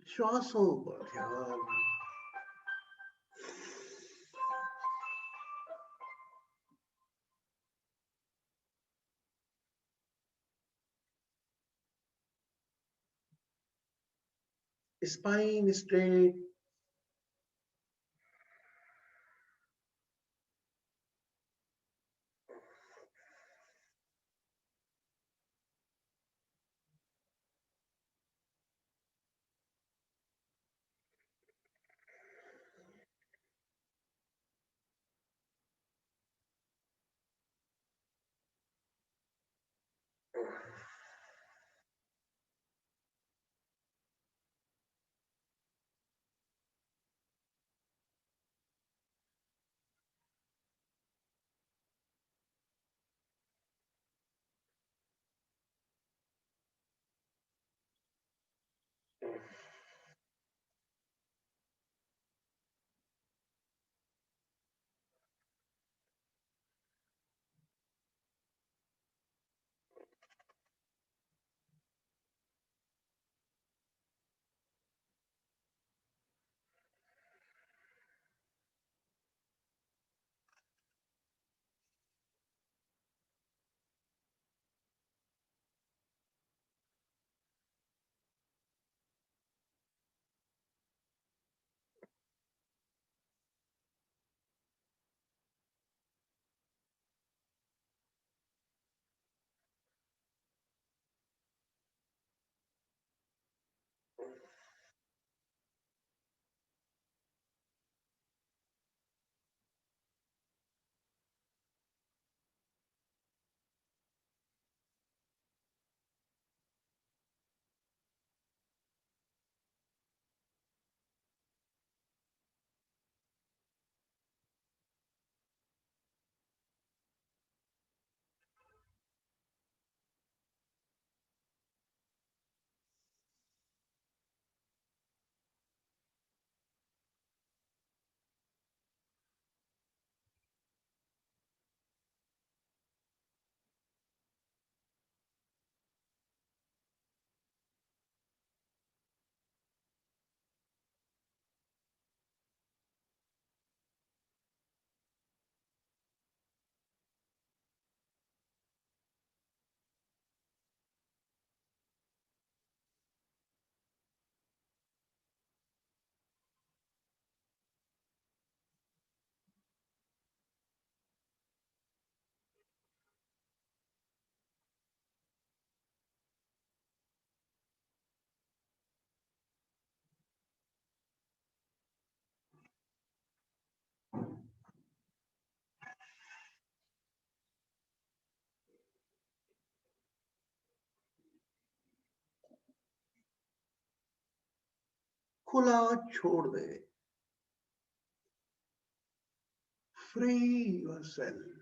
Speaker 1: श्वासों पर ध्यान. Spine straight. खुला छोड़ दे, free yourself.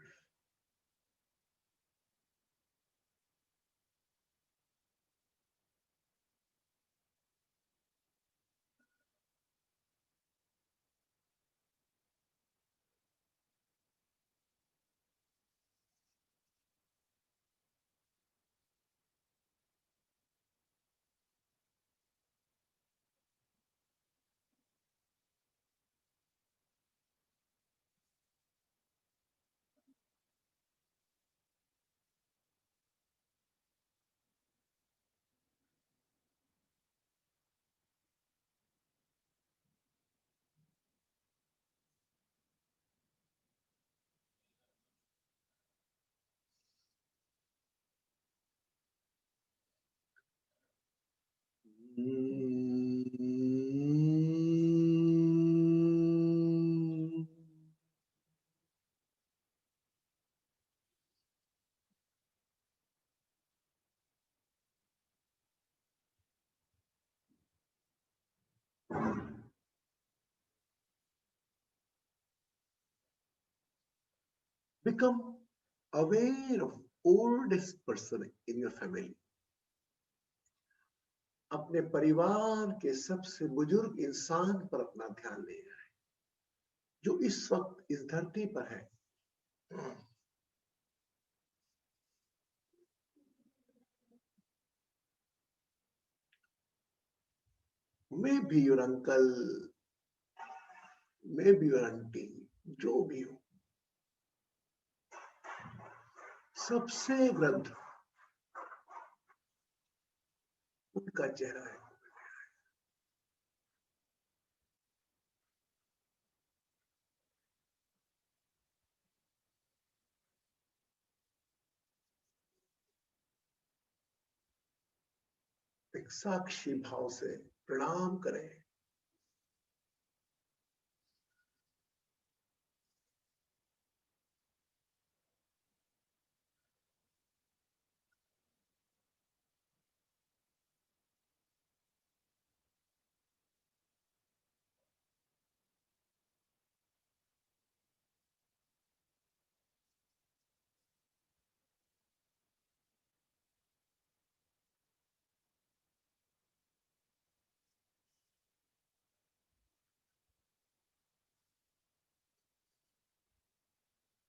Speaker 1: Become aware of oldest person in your family. अपने परिवार के सबसे बुजुर्ग इंसान पर अपना ध्यान ले जाए जो इस वक्त इस धरती पर है। May be your uncle, may be your aunty, जो भी हो, सबसे वृद्ध उनका चेहरा है। एक साक्षी भाव से प्रणाम करें।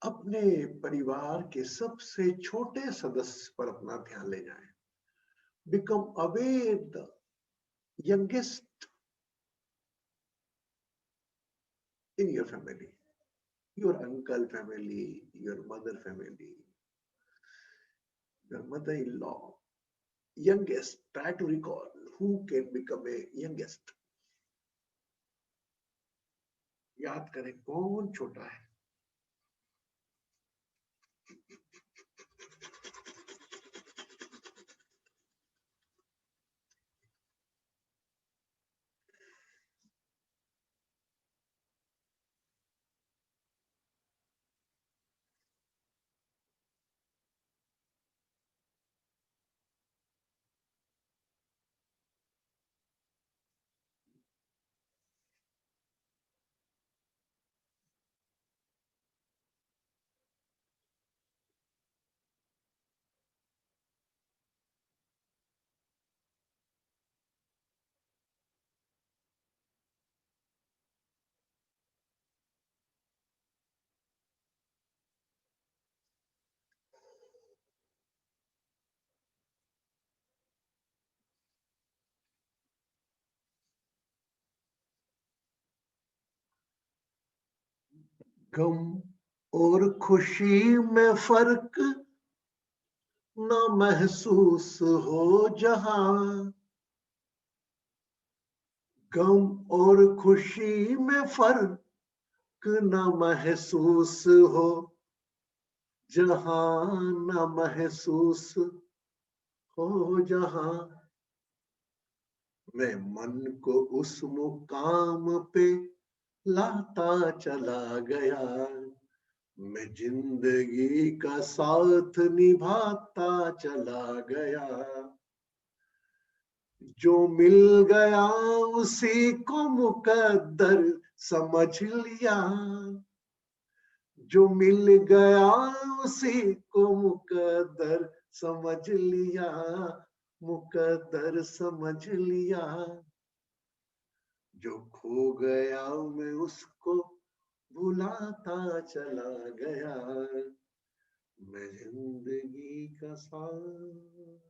Speaker 1: अपने परिवार के सबसे छोटे सदस्य पर अपना ध्यान ले जाएं। Become aware the youngest in your family, your uncle family, your mother family, your mother-in-law, youngest. Try to recall who can become a youngest. याद करें कौन छोटा है। गम और खुशी में फर्क न महसूस हो जहां, गम और खुशी में फर्क न महसूस हो जहां, न महसूस हो जहां। मैं मन को उस मुकाम पे लाता चला गया, मैं जिंदगी का साथ निभाता चला गया। जो मिल गया उसी को मुकद्दर समझ लिया, जो मिल गया उसी को मुकद्दर समझ लिया, मुकद्दर समझ लिया। जो खो गया मैं उसको भुलाता चला गया, मैं जिंदगी का साथ।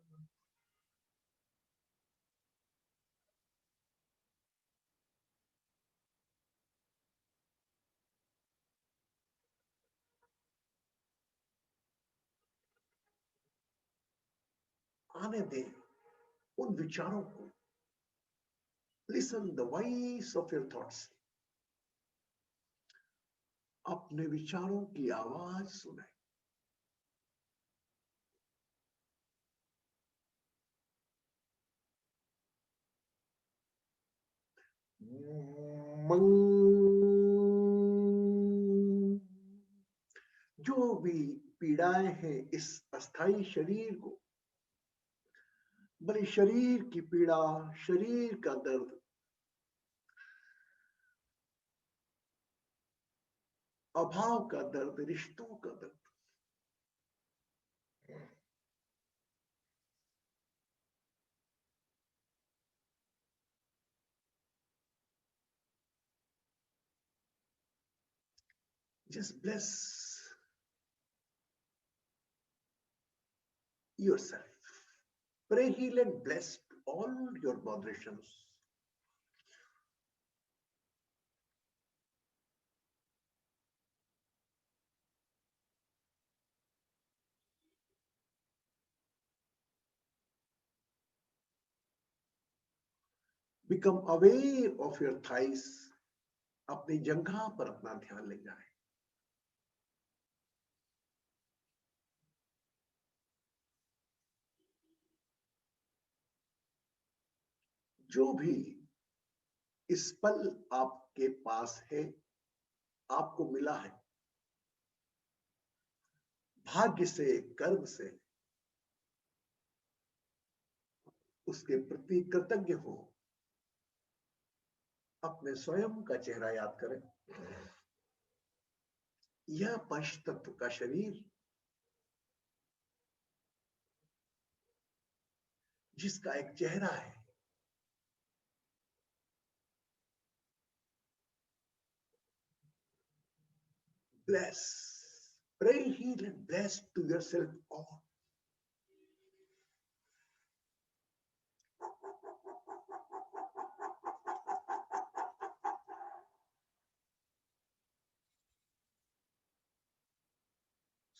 Speaker 1: आने दे उन विचारों को। Listen the voice of your thoughts. अपने विचारों की आवाज सुने। जो भी पीड़ाएं हैं इस अस्थाई शरीर को, भले शरीर की पीड़ा, शरीर का दर्द, अभाव का दर्द, रिश्तों का दर्द, just bless yourself. Pray, heal and bless all your moderations. Become aware of your thighs. अपनी जंघा पर अपना ध्यान ले जाए। जो भी इस पल आपके पास है, आपको मिला है, भाग्य से, कर्म से, उसके प्रति कृतज्ञ हो। अपने स्वयं का चेहरा याद करें। यह पंच तत्व का शरीर जिसका एक चेहरा है, bless, pray, heal and bless to yourself all.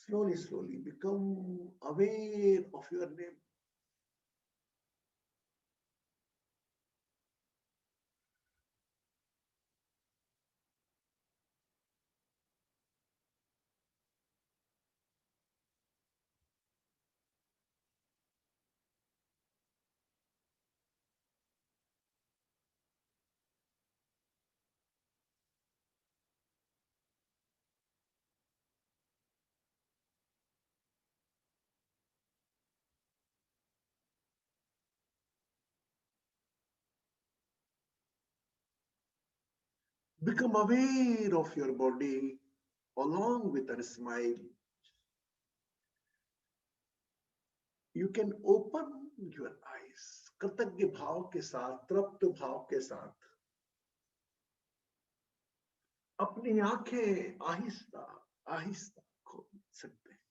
Speaker 1: Slowly, slowly become aware of your name. Become aware of your body along with a smile. You can open your eyes. कृतज्ञ भाव के साथ, तृप्त भाव के साथ अपनी आंखें आहिस्ता आहिस्ता खोल सकते हैं।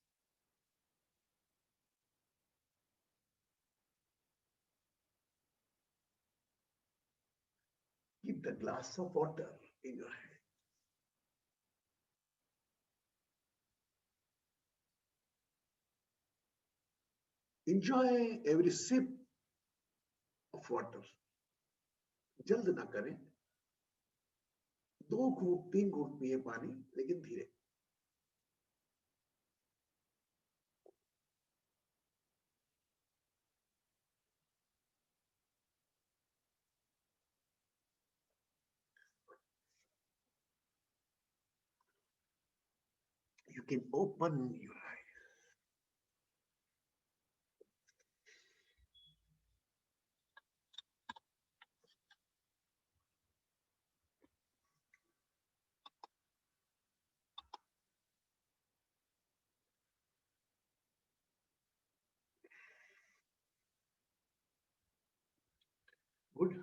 Speaker 1: Keep the glass of water in your hand. Enjoy every sip of water. जल्द ना करें। 2 घूंट 3 घूंट पिए पानी, लेकिन धीरे। You can open your eyes. Good.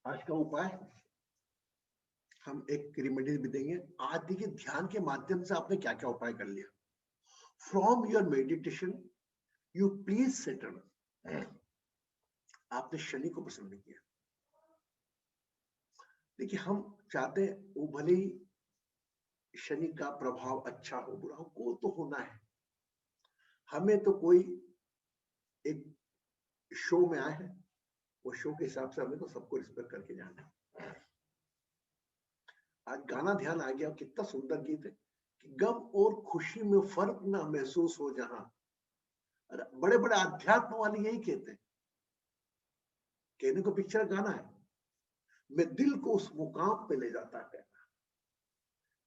Speaker 1: आज का उपाय हम एक रेमेडी भी देंगे। आज देखिए ध्यान के माध्यम से आपने क्या क्या उपाय कर लिया। From your meditation you please settle. आपने शनि को प्रसन्न नहीं किया। देखिए हम चाहते हैं वो भले ही शनि का प्रभाव अच्छा हो बुरा हो, को तो होना है। हमें तो कोई एक शो में आए हैं, वो शो के हिसाब से हमें तो सबको रिस्पेक्ट करके जाना है। आज गाना ध्यान आ गया, कितना सुंदर गीत है कि गम और खुशी में फर्क ना महसूस हो जहां। बड़े बड़े अध्यात्म वाले यही कहते हैं, कहने को पिक्चर गाना है, मैं दिल को उस मुकाम पे ले जाता है।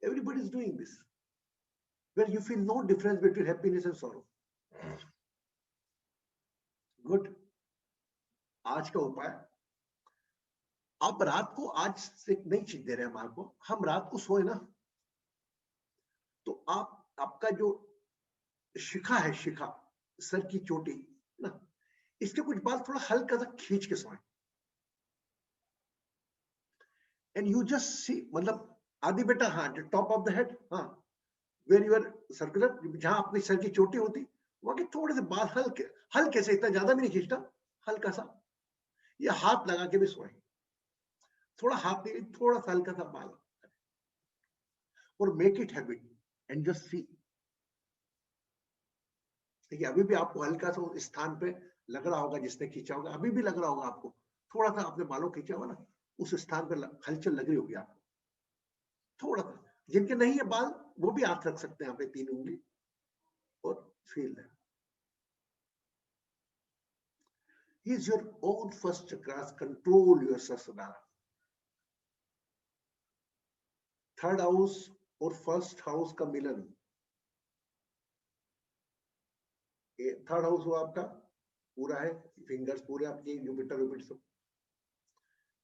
Speaker 1: Everybody is doing this where you feel no difference between happiness and sorrow. Good. आज का उपाय, आप रात को, आज से नई चीज दे रहे हैं हम आपको, हम रात को सोए ना तो आपका जो शिखा है, शिखा सर की चोटी ना, इसके कुछ बाल थोड़ा हल्का सा खींच के सोए। एंड यू जस्ट सी, मतलब आदि बेटा, हाँ टॉप ऑफ द हेड, हाँ वेर यूर सर्कुलर, जहां अपनी सर की चोटी होती वहां के थोड़े से बाल हल्के हल्के से, इतना ज्यादा भी नहीं खींचना, हल्का सा, या हाथ लगा के भी सोए, थोड़ा हाथ नहीं, थोड़ा सा हल्का सा बाल, और make it habit and just see. देखिए अभी भी आपको हल्का सा उस स्थान पे लग रहा होगा जिसने खींचा होगा, अभी भी लग रहा होगा आपको, थोड़ा सा आपने बालों खींचा होगा ना, उस स्थान पे हलचल लग रही होगी आपको थोड़ा सा। जिनके नहीं है बाल वो भी हाथ रख सकते हैं यहाँ पे, 3 उंगली, और फील है। Is your own first chakras, control your Sahasrara. Third house और फर्स्ट हाउस का मिलन, थर्ड हाउस वो आपका पूरा है, फिंगर्स पूरे आपके, जुपिटर जुपिटर सब।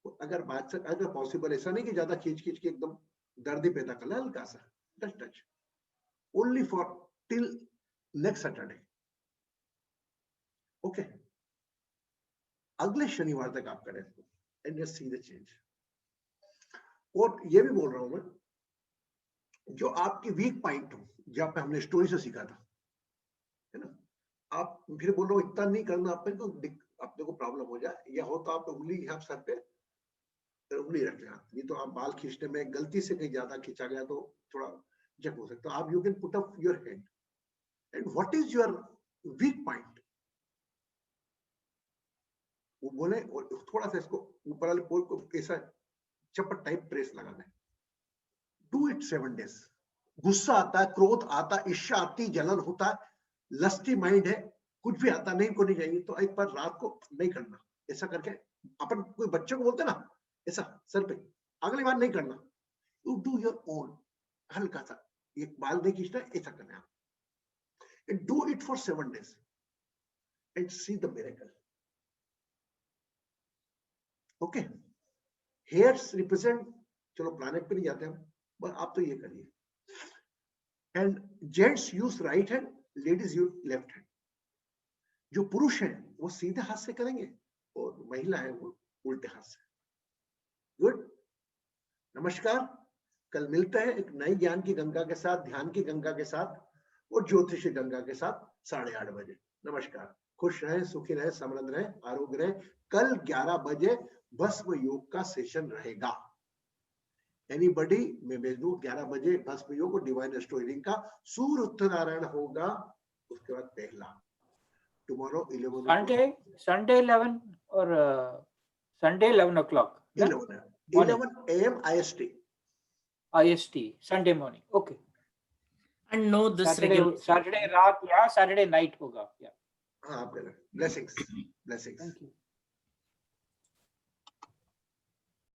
Speaker 1: तो अगर बात से, अगर पॉसिबल, ऐसा नहीं कि ज्यादा खींच खींच के एकदम दर्द ही पैदा कर, हल्का सा touch touch, only for till next Saturday. Okay, अगले शनिवार तक आप करें and just see the change. और ये भी बोल रहा हूं मैं, जो आपकी वीक पॉइंट हो, जहां पे हमने स्टोरी से सीखा था, है ना, आप फिर बोलो इतना नहीं करना, आप तो अपने को प्रॉब्लम हो जाए, या हो तो आप उंगली यहाँ सर पे उंगली रख लें। नहीं तो आप बाल खींचने में गलती से कहीं ज्यादा खींचा गया तो थोड़ा जग हो सकता है। आप you can put up your hand and what is your weak point, वो बोले, और थोड़ा सा इसको ऊपर वाले पोल को ऐसा चपट टाइप प्रेस लगाना है। Do it 7 days। गुस्सा आता है, क्रोध आता है, ईर्ष्या आती, जलन होता है, लस्टी माइंड है, कुछ भी आता नहीं को नहीं जाएगी, तो एक बार रात को नहीं करना, ऐसा करके अपन कोई बच्चे को बोलते ना ऐसा सर पे, अगली बार नहीं करना, यू डू योर ओन, हल्का सा एक बाल नहीं खींचना, ऐसा करना है, and do it for 7 days and see the miracle. Okay, hairs represent, चलो प्लैनेट पे नहीं जाते हम, पर आप तो ये करिए। And gents use right hand, ladies use left hand. जो पुरुष हैं वो सीधे हाथ से करेंगे और महिला है वो उल्टे हाथ से। गुड, नमस्कार, कल मिलते हैं एक नई ज्ञान की गंगा के साथ, ध्यान की गंगा के साथ और ज्योतिषी गंगा के साथ 8:30 बजे। नमस्कार, खुश रहें, सुखी रहें, समृद्ध रहें, आरोग्य रहें। कल 11 बजे भस्म योग का सेशन रहेगा। एनीबडी मैं भेज दूं 11 बजे भस्म योग और डिवाइन एस्ट्रोइडिंग का। सूर्य उत्तरायण होगा, उसके बाद पहला टुमारो 11
Speaker 10: संडे 11 और Sunday 11 o'clock
Speaker 1: 11 AM IST
Speaker 10: Sunday morning. Okay.
Speaker 6: And no, this
Speaker 10: Saturday रात या Saturday night होगा. Yeah.
Speaker 1: हाँ, आप ब्लेसिंग्स।
Speaker 10: Thank you.